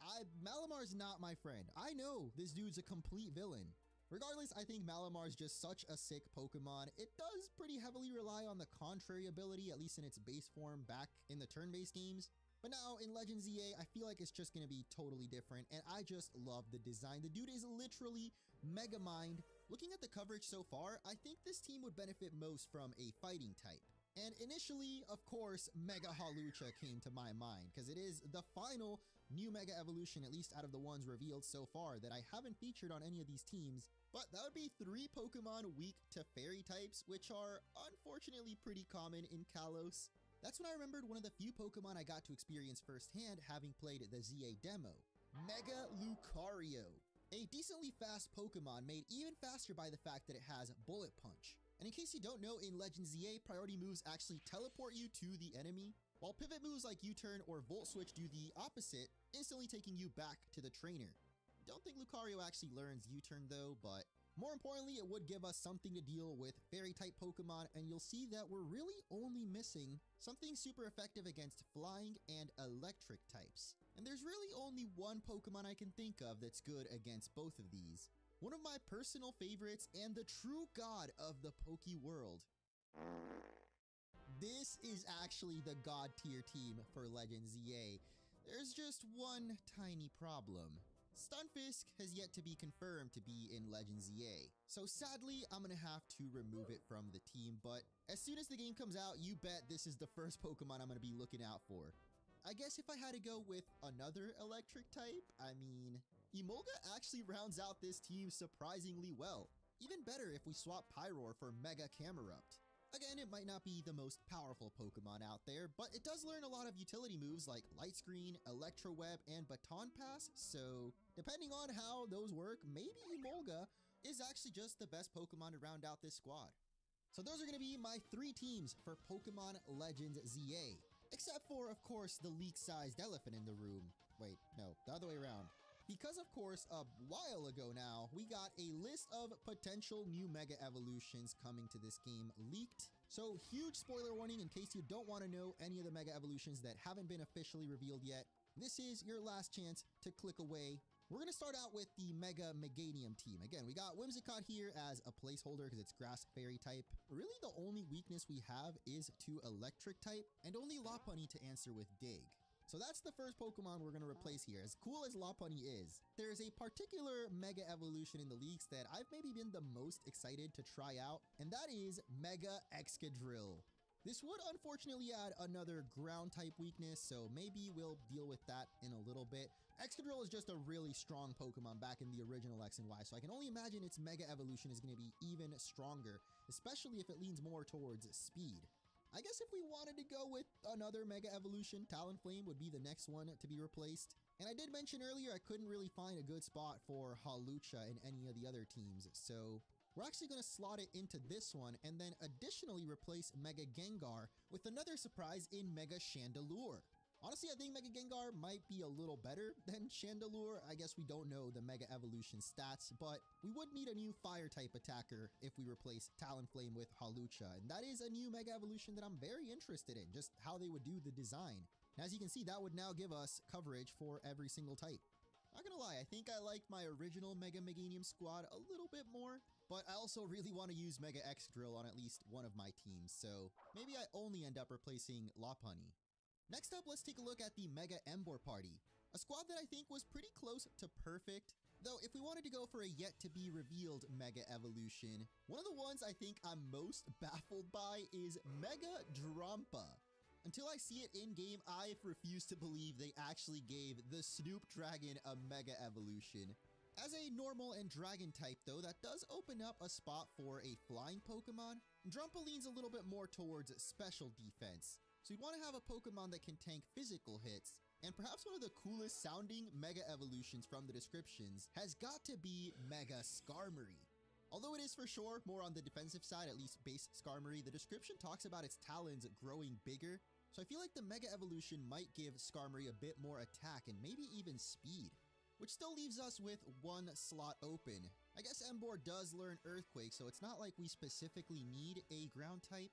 Malamar's not my friend. I know this dude's a complete villain. Regardless, I think Malamar is just such a sick Pokemon. It does pretty heavily rely on the contrary ability, at least in its base form back in the turn-based games. But now in Legends EA, I feel like it's just going to be totally different, and I just love the design. The dude is literally Mega Mind. Looking at the coverage so far, I think this team would benefit most from a fighting type. And initially, of course, Mega Hawlucha came to my mind, because it is the final new Mega Evolution, at least out of the ones revealed so far, that I haven't featured on any of these teams. But that would be 3 Pokemon weak to Fairy types, which are unfortunately pretty common in Kalos. That's when I remembered one of the few Pokemon I got to experience firsthand having played the ZA demo. Mega Lucario. A decently fast Pokemon made even faster by the fact that it has Bullet Punch. And in case you don't know, in Legends ZA, priority moves actually teleport you to the enemy, while pivot moves like U-turn or Volt Switch do the opposite, instantly taking you back to the trainer. Don't think Lucario actually learns U-turn though, but more importantly, it would give us something to deal with Fairy-type Pokemon, and you'll see that we're really only missing something super effective against Flying and Electric types. And there's really only one Pokemon I can think of that's good against both of these. One of my personal favorites and the true god of the Poke world. This is actually the god tier team for Legends ZA. There's just one tiny problem. Stunfisk has yet to be confirmed to be in Legends ZA, so sadly I'm gonna have to remove it from the team, but as soon as the game comes out, you bet this is the first Pokemon I'm gonna be looking out for. I guess if I had to go with another electric type, I mean, Emolga actually rounds out this team surprisingly well. Even better if we swap Pyroar for Mega Camerupt. Again, it might not be the most powerful Pokemon out there, but it does learn a lot of utility moves like Light Screen, Electro Web, and Baton Pass, so depending on how those work, maybe Emolga is actually just the best Pokemon to round out this squad. So those are going to be my 3 teams for Pokemon Legends ZA, except for, of course, the leak-sized elephant in the room. Wait, no, the other way around. Because, of course, a while ago now, we got a list of potential new Mega Evolutions coming to this game leaked. So, huge spoiler warning in case you don't want to know any of the Mega Evolutions that haven't been officially revealed yet. This is your last chance to click away. We're going to start out with the Mega Meganium team. Again, we got Whimsicott here as a placeholder because it's Grass Fairy type. Really, the only weakness we have is to Electric type, and only Lopunny to answer with Dig. So that's the first Pokemon we're going to replace here. As cool as Lopunny is, there's a particular Mega Evolution in the leaks that I've maybe been the most excited to try out, and that is Mega Excadrill. This would unfortunately add another ground type weakness, so maybe we'll deal with that in a little bit. Excadrill is just a really strong Pokemon back in the original X and Y, so I can only imagine its Mega Evolution is going to be even stronger, especially if it leans more towards speed. I guess if we wanted to go with another Mega Evolution, Talonflame would be the next one to be replaced. And I did mention earlier I couldn't really find a good spot for Hawlucha in any of the other teams, so we're actually going to slot it into this one and then additionally replace Mega Gengar with another surprise in Mega Chandelure. Honestly, I think Mega Gengar might be a little better than Chandelure. I guess we don't know the Mega Evolution stats, but we would need a new Fire type attacker if we replace Talonflame with Hawlucha, and that is a new Mega Evolution that I'm very interested in, just how they would do the design. And as you can see, that would now give us coverage for every single type. Not gonna lie, I think I liked my original Mega Meganium squad a little bit more, but I also really want to use Mega Excadrill on at least one of my teams, so maybe I only end up replacing Lopunny. Next up, let's take a look at the Mega Emboar Party, a squad that I think was pretty close to perfect, though if we wanted to go for a yet-to-be-revealed Mega Evolution, one of the ones I think I'm most baffled by is Mega Drampa. Until I see it in-game, I refuse to believe they actually gave the Snoop Dragon a Mega Evolution. As a normal and dragon type though, that does open up a spot for a flying Pokemon. Drampa leans a little bit more towards special defense, so you'd want to have a Pokemon that can tank physical hits, and perhaps one of the coolest sounding Mega Evolutions from the descriptions has got to be Mega Skarmory. Although it is for sure more on the defensive side, at least base Skarmory, the description talks about its talons growing bigger, so I feel like the Mega Evolution might give Skarmory a bit more attack and maybe even speed. Which still leaves us with one slot open. I guess Emboar does learn Earthquake, so it's not like we specifically need a ground type.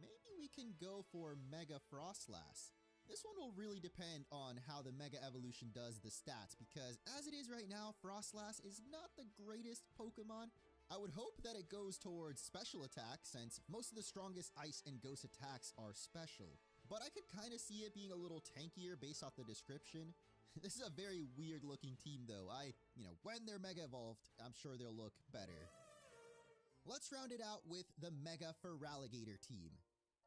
Maybe we can go for Mega Frostlass. This one will really depend on how the Mega Evolution does the stats, because as it is right now, Frostlass is not the greatest Pokemon. I would hope that it goes towards special attack, since most of the strongest ice and ghost attacks are special. But I could kind of see it being a little tankier based off the description. This is a very weird looking team though. When they're Mega Evolved, I'm sure they'll look better. Let's round it out with the Mega Feraligatr team.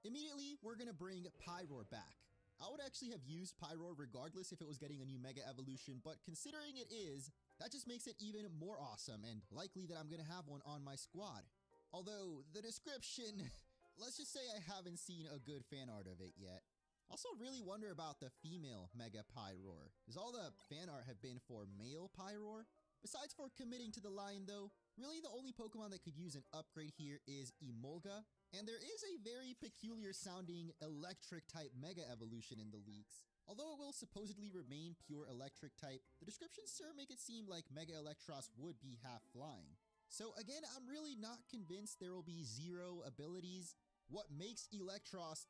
Immediately, we're gonna bring Pyroar back. I would actually have used Pyroar regardless if it was getting a new Mega Evolution, but considering it is, that just makes it even more awesome and likely that I'm gonna have one on my squad. Although, the description, let's just say I haven't seen a good fan art of it yet. Also really wonder about the female Mega Pyroar, because all the fan art have been for male Pyroar. Besides for committing to the line though, really the only Pokemon that could use an upgrade here is Emolga, and there is a very peculiar sounding electric type Mega Evolution in the leaks. Although it will supposedly remain pure electric type, the descriptions sure make it seem like Mega Electros would be half flying. So again, I'm really not convinced there will be zero abilities. What makes Electros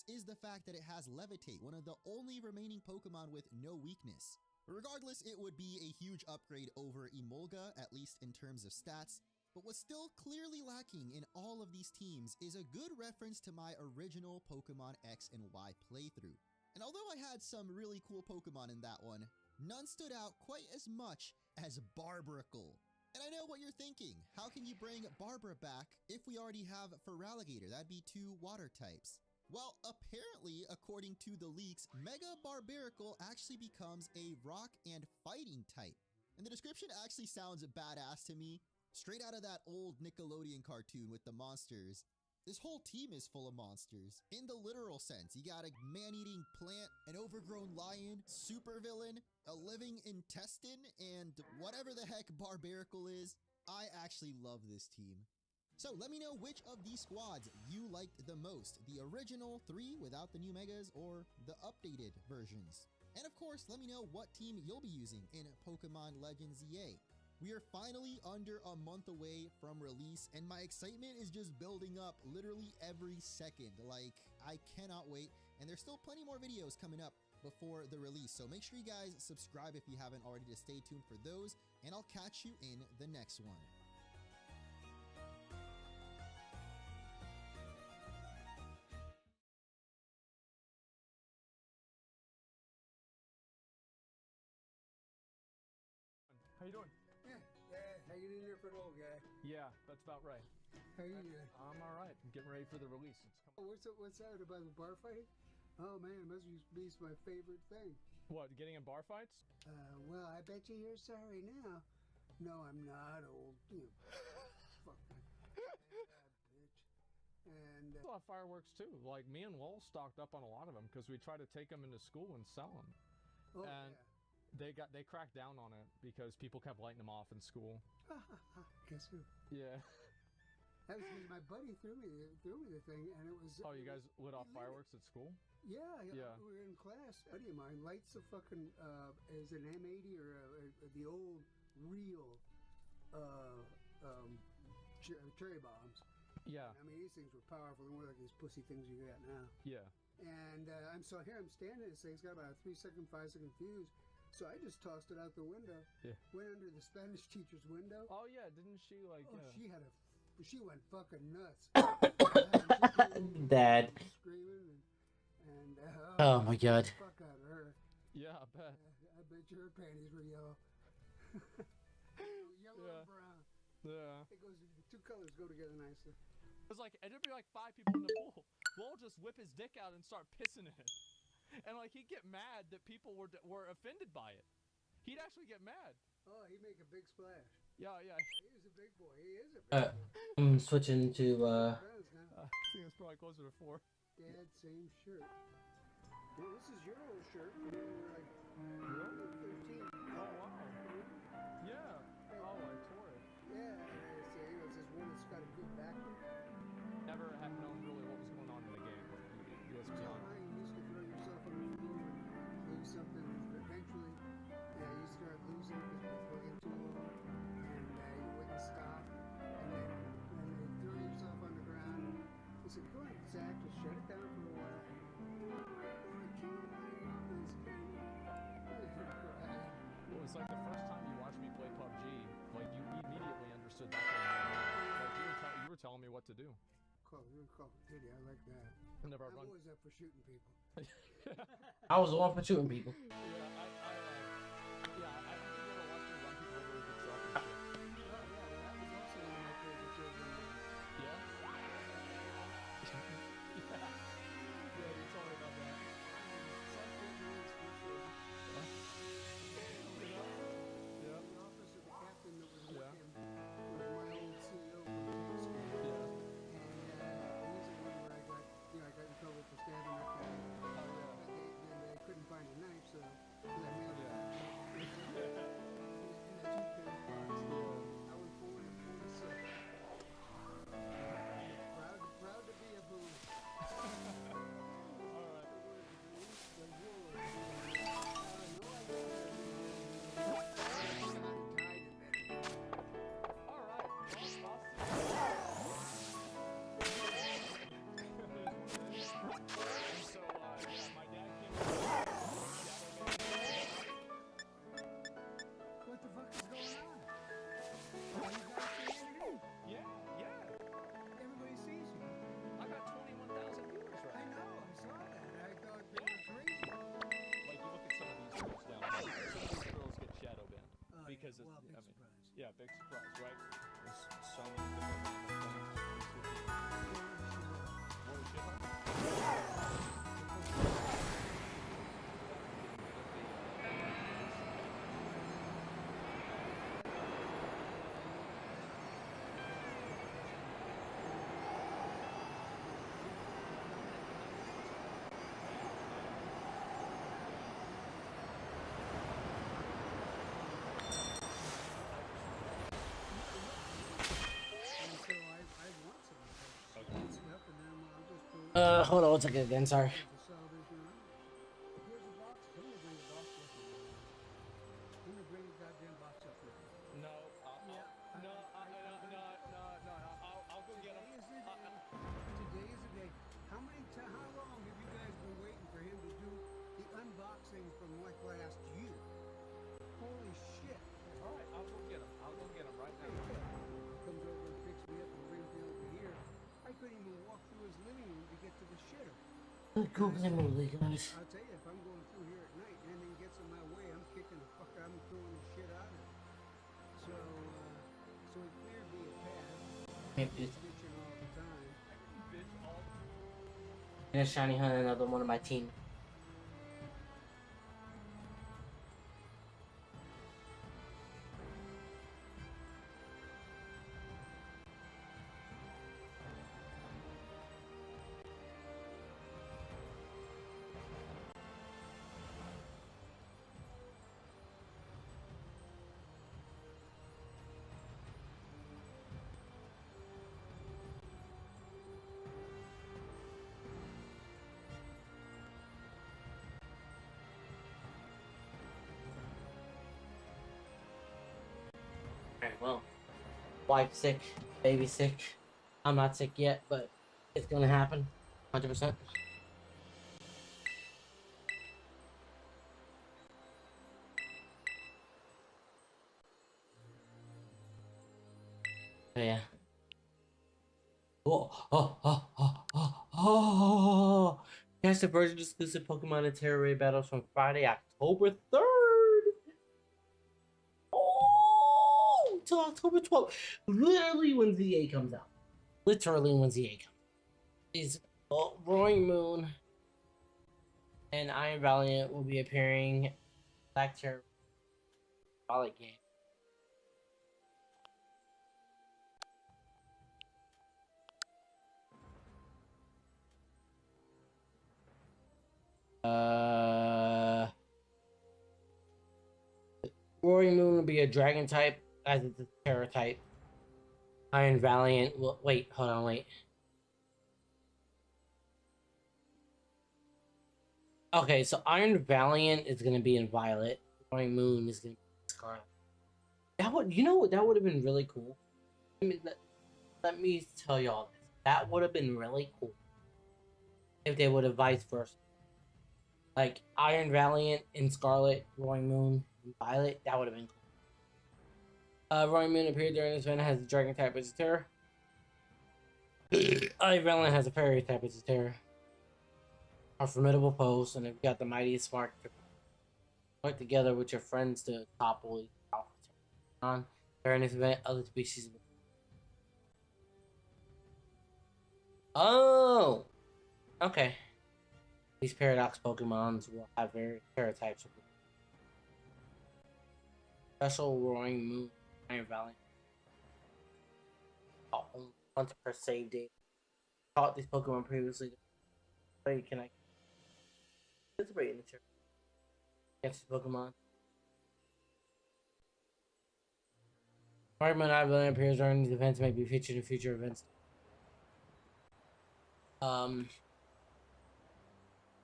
is the fact that it has Levitate, one of the only remaining Pokemon with no weakness. Regardless, it would be a huge upgrade over Emolga, at least in terms of stats. But what's still clearly lacking in all of these teams is a good reference to my original Pokemon X and Y playthrough. And although I had some really cool Pokemon in that one, none stood out quite as much as Barbaracle. And I know what you're thinking, how can you bring Barbara back if we already have Feraligatr? That'd be two water types. Well, apparently, according to the leaks, Mega Barbaracle actually becomes a rock and fighting type. And the description actually sounds badass to me, straight out of that old Nickelodeon cartoon with the monsters. This whole team is full of monsters, in the literal sense. You got a man-eating plant, an overgrown lion, supervillain, a living intestine, and whatever the heck Barbaracle is. I actually love this team. So let me know which of these squads you liked the most, the original 3 without the new megas or the updated versions. And of course, let me know what team you'll be using in Pokemon Legends EA. We are finally under a month away from release, and my excitement is just building up literally every second. Like, I cannot wait, and there's still plenty more videos coming up before the release. So make sure you guys subscribe if you haven't already to stay tuned for those, and I'll catch you in the next one. How you doing? Yeah, hanging in there for an old guy. Yeah, that's about right. How you doing? I'm all right. I'm getting ready for the release. What's that about the bar fight? Oh man, it must be my favorite thing. What, getting in bar fights? Well, I bet you're sorry now. No, I'm not old. You fuck that bitch. And A lot of fireworks too. Like me and Lowell stocked up on a lot of them because we try to take them into school and sell them. oh and yeah. they cracked down on it because people kept lighting them off in school. Guess who? Yeah. That was because my buddy threw me the thing, and it was. Oh, you guys lit off he lit it. fireworks at school? Yeah, Yeah. we were in class. A buddy of mine lights a fucking is an M80 or the old real cherry bombs. Yeah. I mean, these things were powerful. They weren't like these pussy things you got now. Yeah. And I'm standing. This thing's got about a 3-second, 5-second fuse. So I just tossed it out the window. Yeah. Went under the Spanish teacher's window. Oh yeah, didn't she like? Oh, yeah. she went fucking nuts. Dad. Screaming and Oh my God. fuck out of her. Yeah, I bet. I bet your panties were yellow. Yellow Yeah. and brown. Yeah. It goes. The two colors go together nicely. It was like, and there'd be like 5 people in the pool. Lowell just whip his dick out and start pissing in it. And like he'd get mad that people were offended by it. He'd actually get mad. Oh, he'd make a big splash. Yeah, yeah. He was a big boy. He is a big boy. I'm switching to Friends now. I think it's probably closer to 4. Dad, same shirt. Well, this is your old shirt. When you were like 13. Oh wow. Yeah. Oh, I tore it. Yeah, it's this one that's got a good backing. Never have known really what was going on in the game. Let's be honest. You used to throw yourself on the floor and lose something. Eventually, you start losing because you were throwing too long, and you wouldn't stop. And then you throw yourself on the ground. I said, "Go ahead, Zach, just shut it down for a while." It was like the first time you watched me play PUBG, like you immediately understood that game. Like you were telling me what to do. Call of Duty, I like that. Never I'm run. always up for shooting people. I was the one for shooting people. Yeah, I think you ever watched me run people over with the truck and shit. Oh yeah, that was also one of my favorite children. Yeah? Yeah, you told me about that. Yeah. The officer, the captain that was with Yeah. him, was my old CEO from the school. Yeah. And he's the one where I got in trouble for stabbing that guy. And they couldn't find a knife, so they let me out in a toothpaste box. I was born in 47. Proud to be a boo. What the fuck is going on? Oh, you guys seeing it? Yeah. Everybody sees you. I got 21,000 viewers I right know, I saw that. I thought they were crazy. Like you look at some of these girls down there. Some of these girls get shadow banned because well, of, big I mean, surprise. yeah, big surprise, right? There's so many different things. What was it? And so I want some of that. Okay. Stuff, and then I'll just put it Hold on one second again, sorry. the salvation army. Here's a box. I'm gonna bring the box up with me. I'm gonna bring the goddamn box up with me. No, I'll go get Today them. is the day. Today is the day. How long have you guys been waiting for him to do the unbox thing from like last year. Holy shit. Alright, I'll go get him. I'll go get him right now. Comes over and picks me up and brings me over here. I couldn't even walk through his living room to get to the shitter. Go Emily, guys. I'll tell you, if I'm going through here at night and anything gets in my way, I'm kicking the fuck out. I'm throwing the shit out of it. So he cleared me a path. Maybe He's bitching all the time. Bitch, all and a shiny hunt another one of my team. Alright, well, wife sick, baby sick. I'm not sick yet, but it's gonna happen, 100%. Oh, yeah. Oh. Catch the version exclusive Pokemon and Terra Raid battles from Friday, October 3rd. Oh, till October 12th. Literally when ZA comes out. Literally when ZA comes out. Is Roaring Moon and Iron Valiant will be appearing Black Terra Violet game. Roaring Moon will be a dragon type as it's a terra type. Iron Valiant will wait, hold on, wait. Okay, so Iron Valiant is gonna be in Violet. Roaring Moon is gonna be in Scarlet. That would, you know what, that would have been really cool. Let me tell y'all this. That would have been really cool if they would have vice versa. Like Iron Valiant in Scarlet, Roaring Moon in Violet, that would have been cool. Roaring Moon appeared during this event, has a dragon type as a terror. Iron Valiant has a fairy type as a terror. A formidable pose, and they've got the mightiest spark to work together with your friends to topple on. During this event, other species. Oh! Okay. These paradox Pokemons will have various terra types. Special Roaring Moon, Iron Valiant. Oh, once per save date. Caught these Pokemon previously. Wait, can I? It's a great nature. Against these Pokemon. Pokemon Iron Valiant appears during these events, may be featured in future events.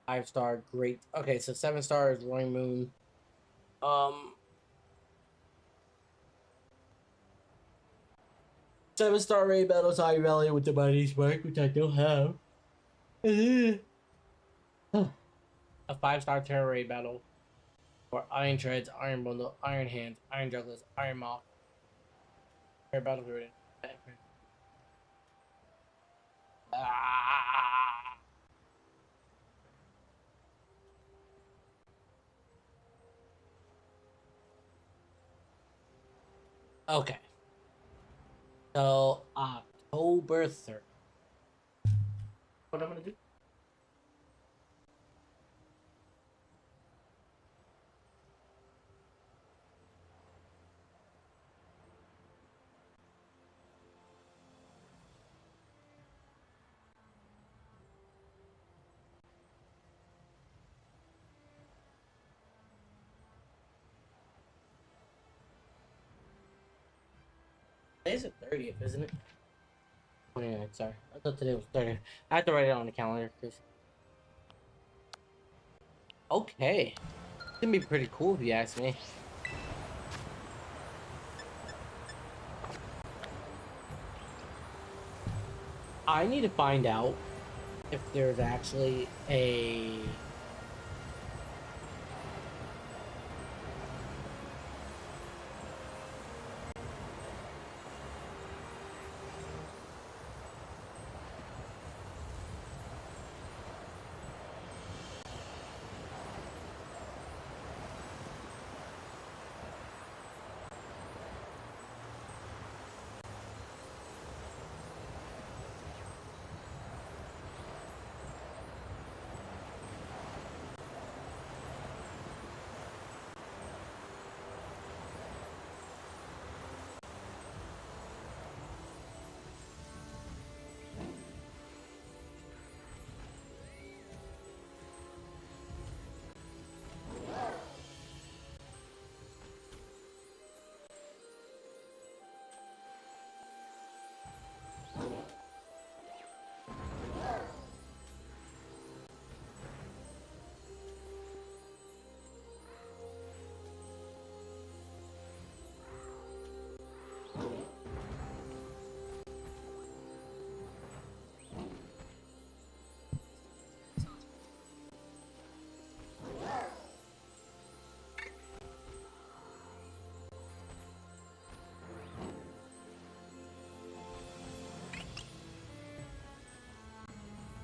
5-star, great. Okay, so 7-star is Roaring Moon. 7-star raid battles Iron Valley with the mighty spark, which I don't have. A 5-star terror raid battle for Iron Treads, Iron Bundle, Iron Hands, Iron Jugglers, Iron Moth. Terror battle for it. Okay. So October 3rd. What I'm gonna do? Today's the 30th, isn't it? 29th, sorry. I thought today was 30th. I have to write it on the calendar, Chris. Okay. It's gonna be pretty cool if you ask me. I need to find out if there's actually a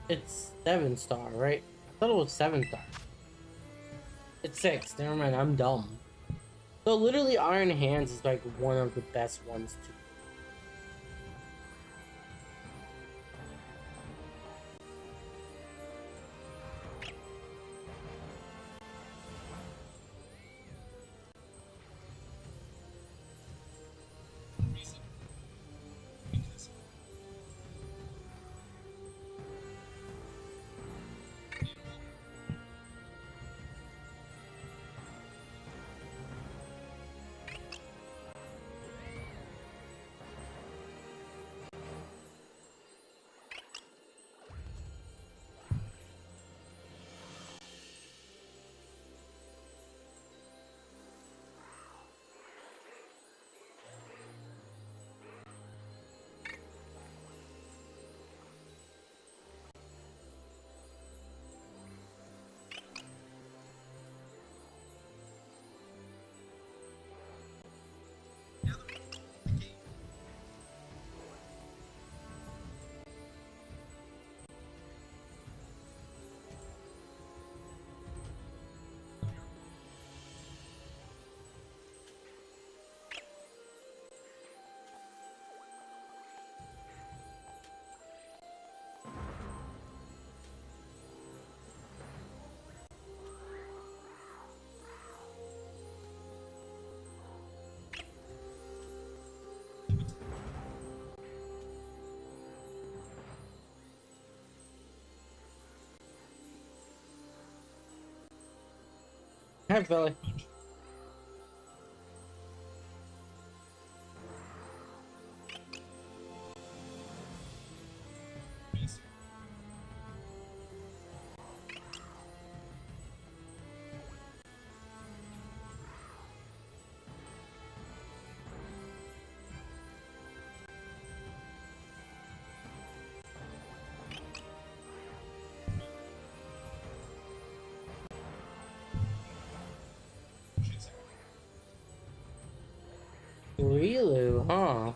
It's 7-star, right? I thought it was 7-star. It's 6. Never mind, I'm dumb. So literally Iron Hands is like one of the best ones to. Hi, Billy. Really, huh?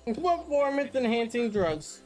Performance enhancing drugs.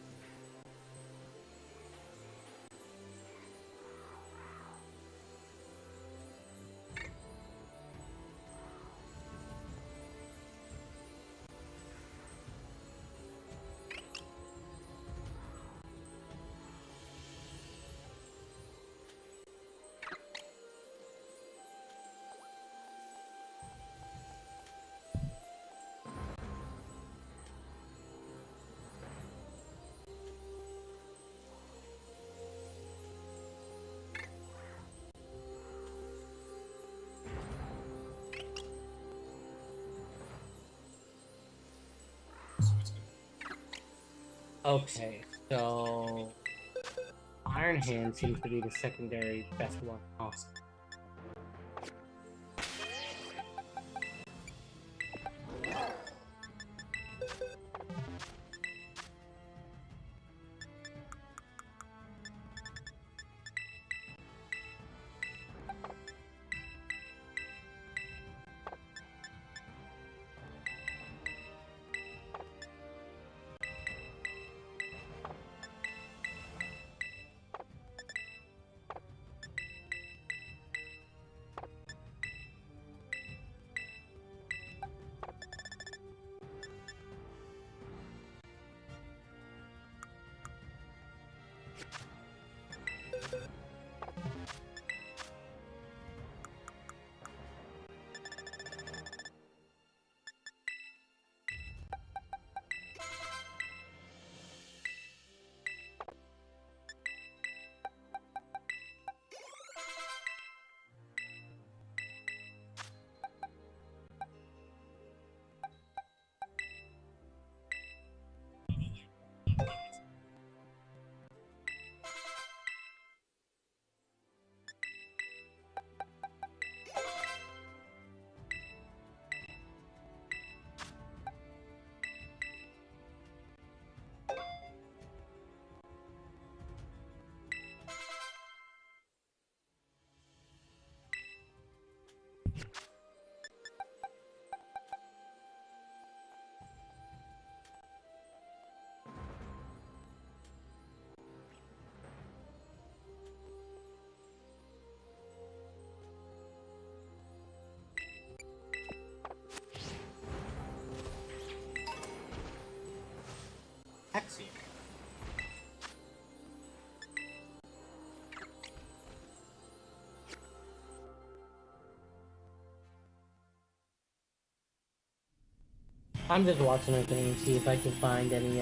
Okay, so Iron Hand seems to be the secondary best one. Oh. I'm just watching it and see if I can find any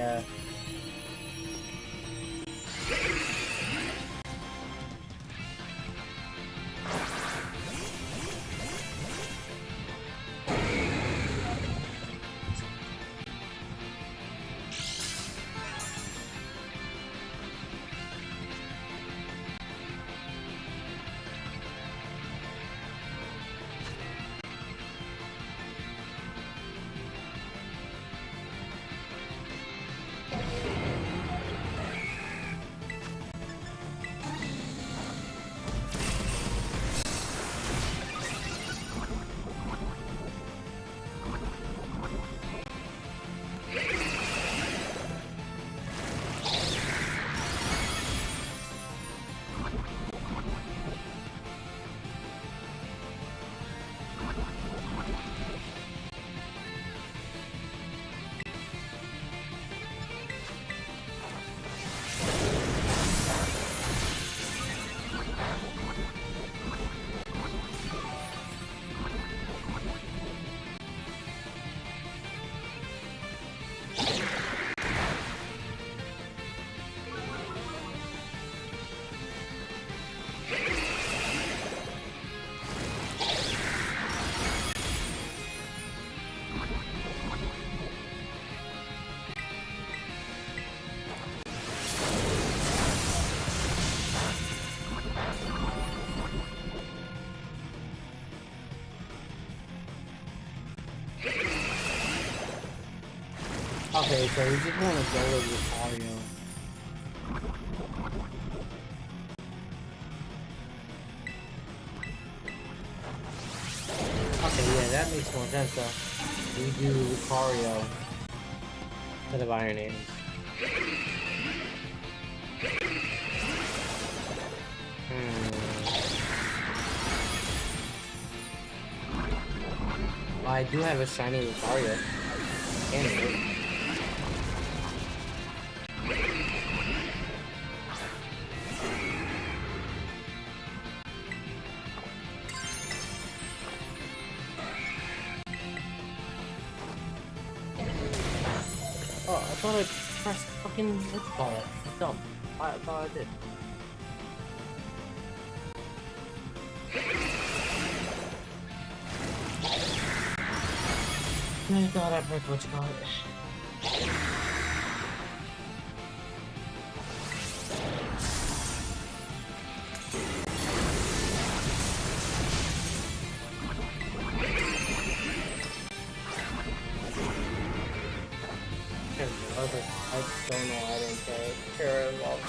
Okay, so we just want to go with Lucario. Okay, yeah, that makes more sense though. We do Lucario instead of Iron Hands. Well, I do have a shiny Lucario. Anyway. Oh, I thought I pressed fucking what you call it? I'm dumb. I thought I did. I thought I pressed what you call it. I don't know, I don't care about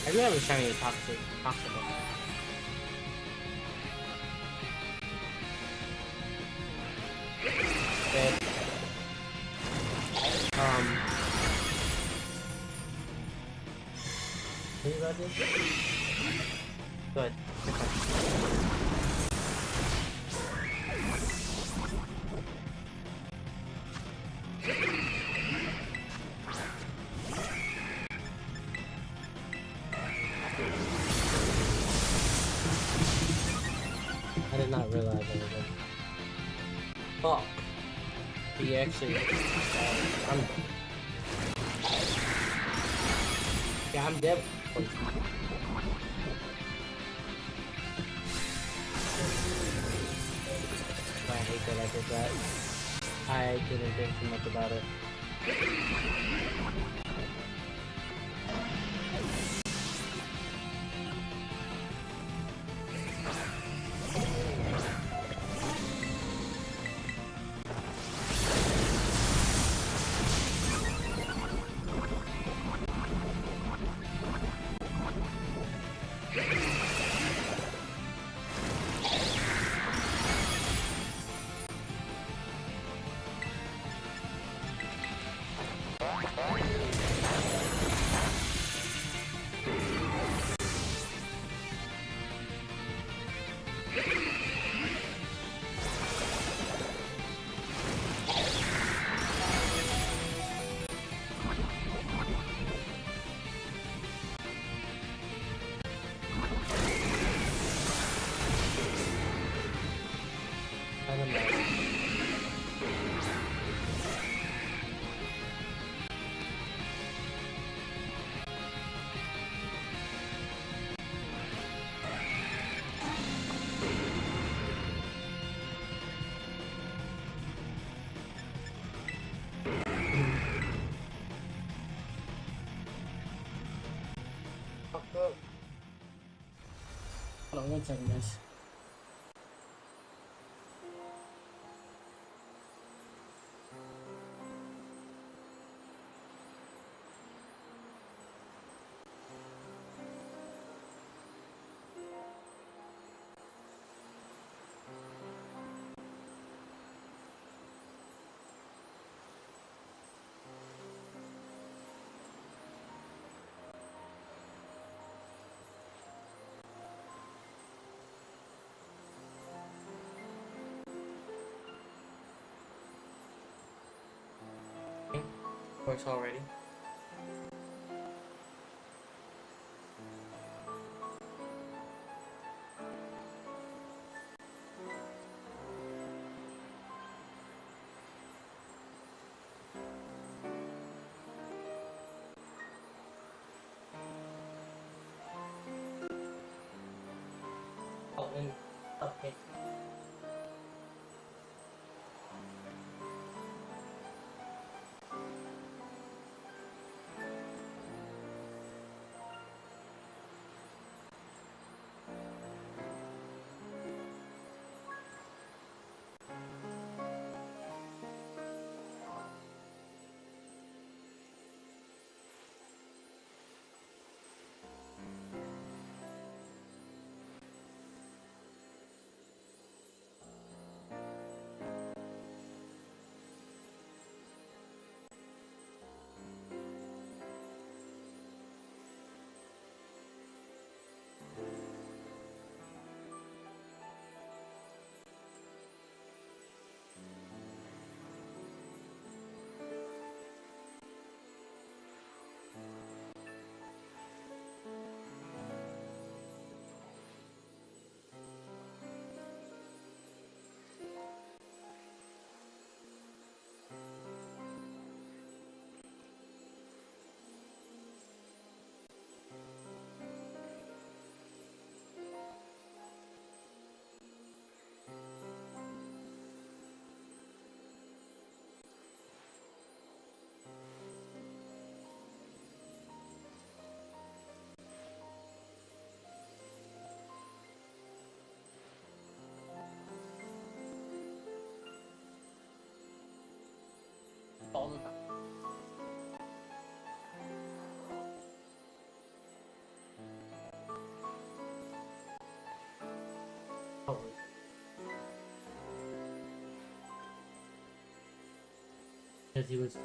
I do have a shiny toxic. Dead. Think about this? Good. I did not realize anything. Fuck. He actually. I'm. Yeah, I'm dead. I hate that I did that. I didn't think too much about it. Fuck up. Hold on 1 second, guys. Works already. Oh, and okay. All the time. Oh. Because he was.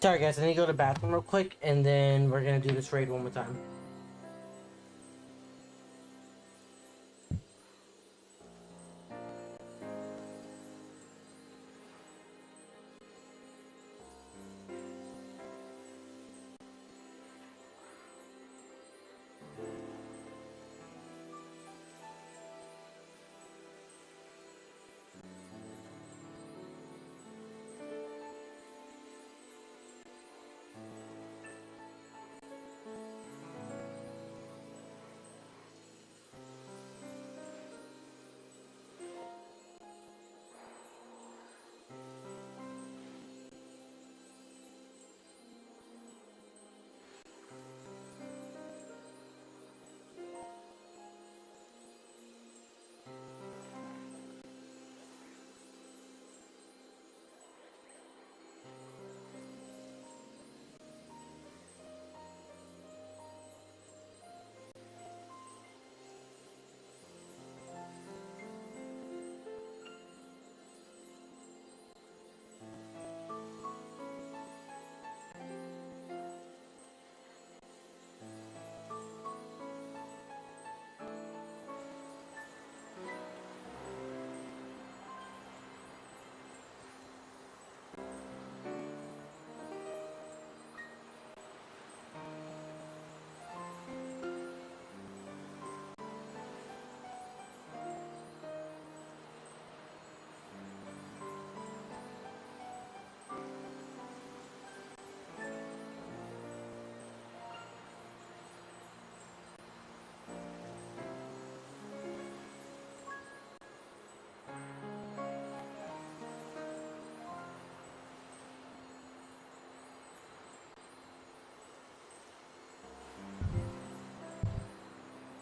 Sorry guys, I need to go to the bathroom real quick, and then we're gonna do this raid one more time.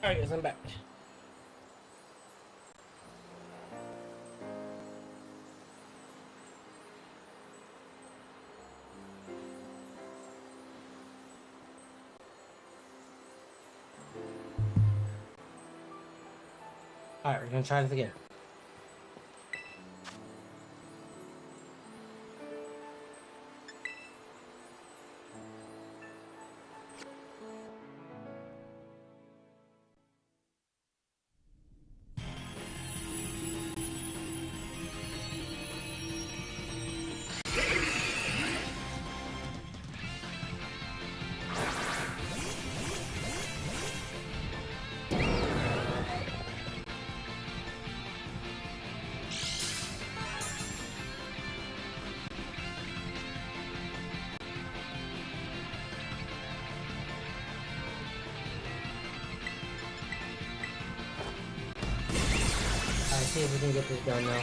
Alright guys, I'm back. Alright, we're gonna try this again. Alright, see if we can get this done now.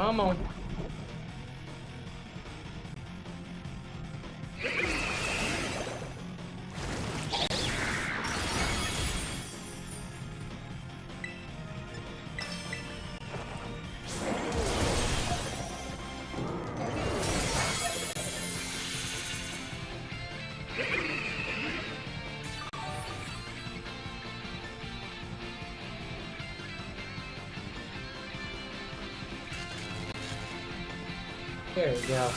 Come on. There we go.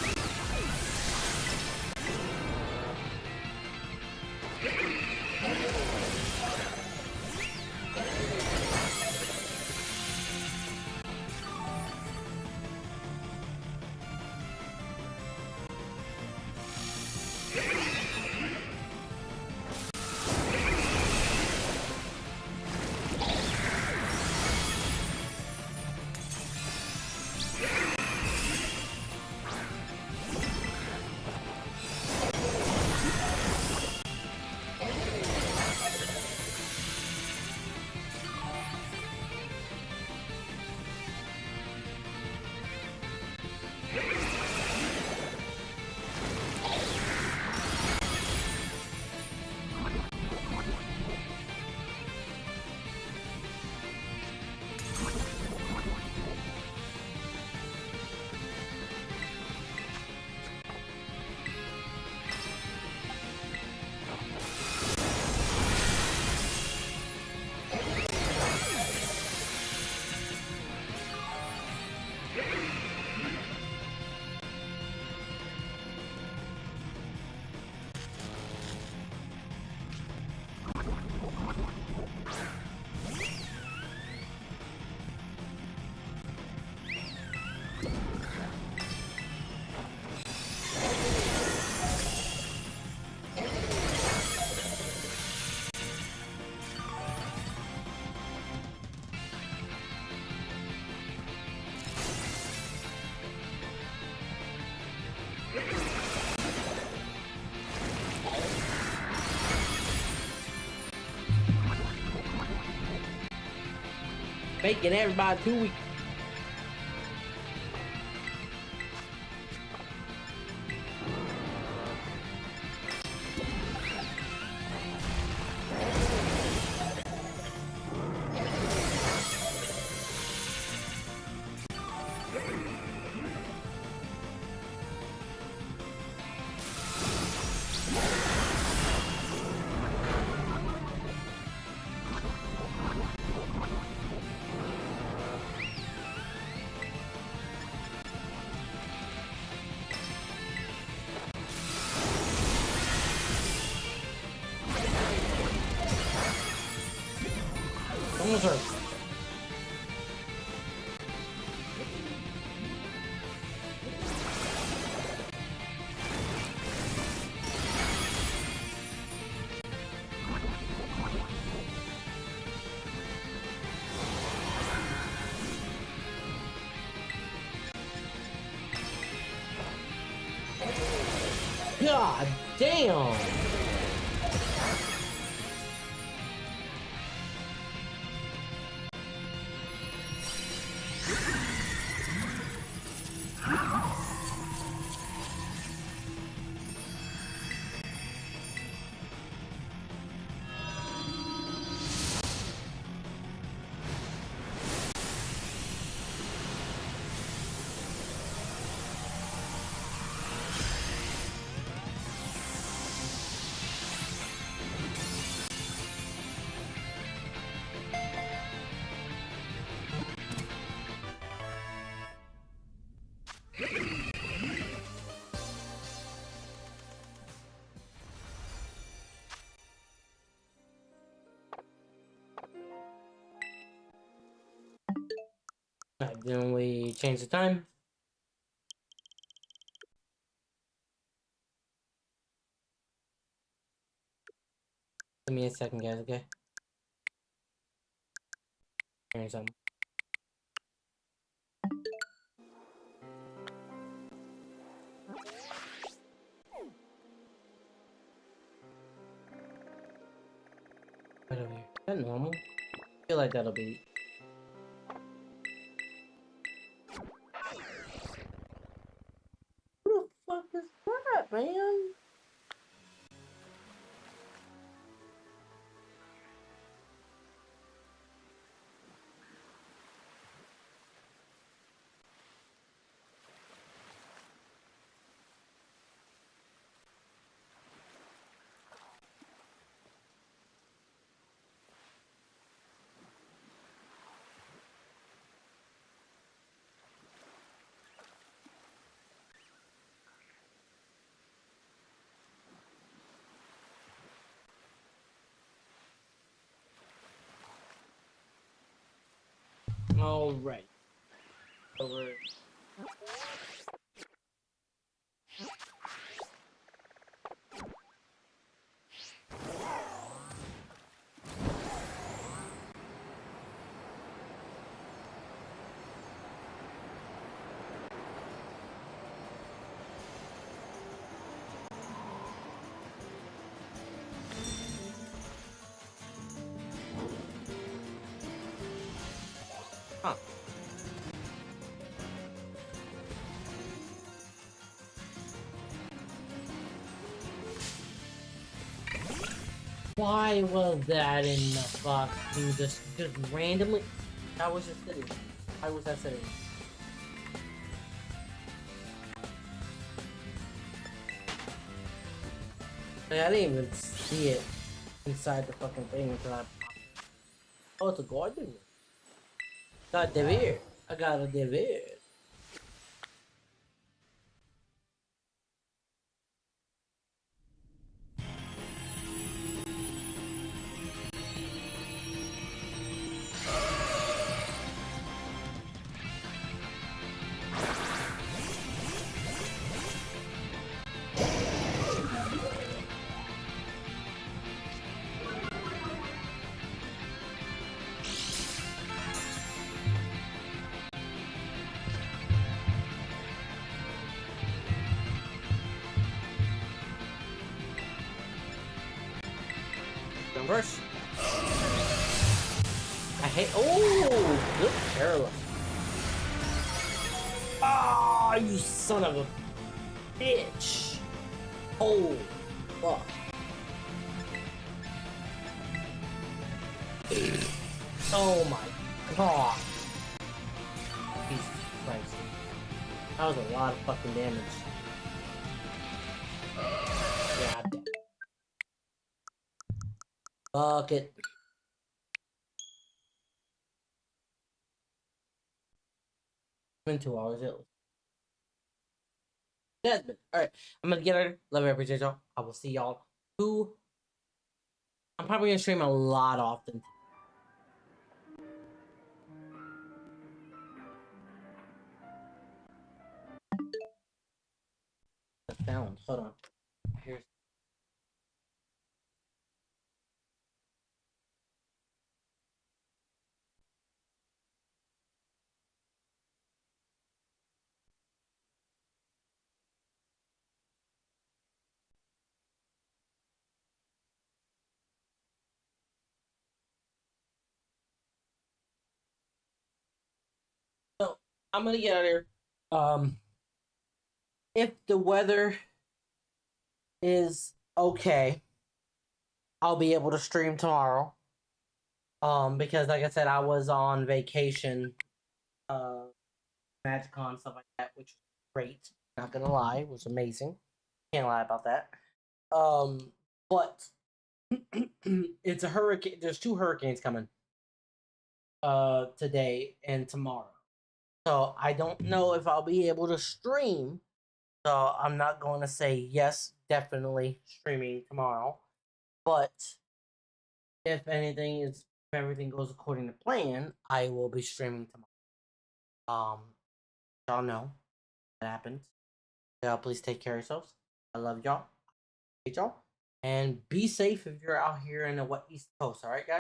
Making everybody 2 weeks. Almost hurt. God damn! Then we change the time. Give me a second, guys, okay? Hearing something. Right over here. Is that normal? I feel like that'll be. All right. Over. Huh. Why was that in the box, dude? Just randomly. How was it sitting? How was that sitting? Like, I didn't even see it inside the fucking thing until I. Oh, it's a garden. Got Devere. I got a Devere. Numbers. I hate. Oh, good Carolyn. Ah, you son of a bitch. Oh, fuck. Oh my god. Jesus Christ. That was a lot of fucking damage. God damn. Fuck it. Been 2 hours at least. Desmond. Alright. I'm gonna get her. Love you, appreciate y'all. I will see y'all. I'm probably gonna stream a lot often. The sound. Hold on. Here's. So I'm gonna get out of here. If the weather is okay, I'll be able to stream tomorrow. Because like I said, I was on vacation, MagicCon stuff like that, which was great. Not gonna lie, it was amazing. Can't lie about that. But it's a hurricane. There's 2 hurricanes coming. Today and tomorrow. So I don't know if I'll be able to stream. So I'm not going to say yes, definitely streaming tomorrow. But if everything goes according to plan, I will be streaming tomorrow. Y'all know that happens. Y'all please take care of yourselves. I love y'all. Hate y'all. And be safe if you're out here in the East Coast, alright guys?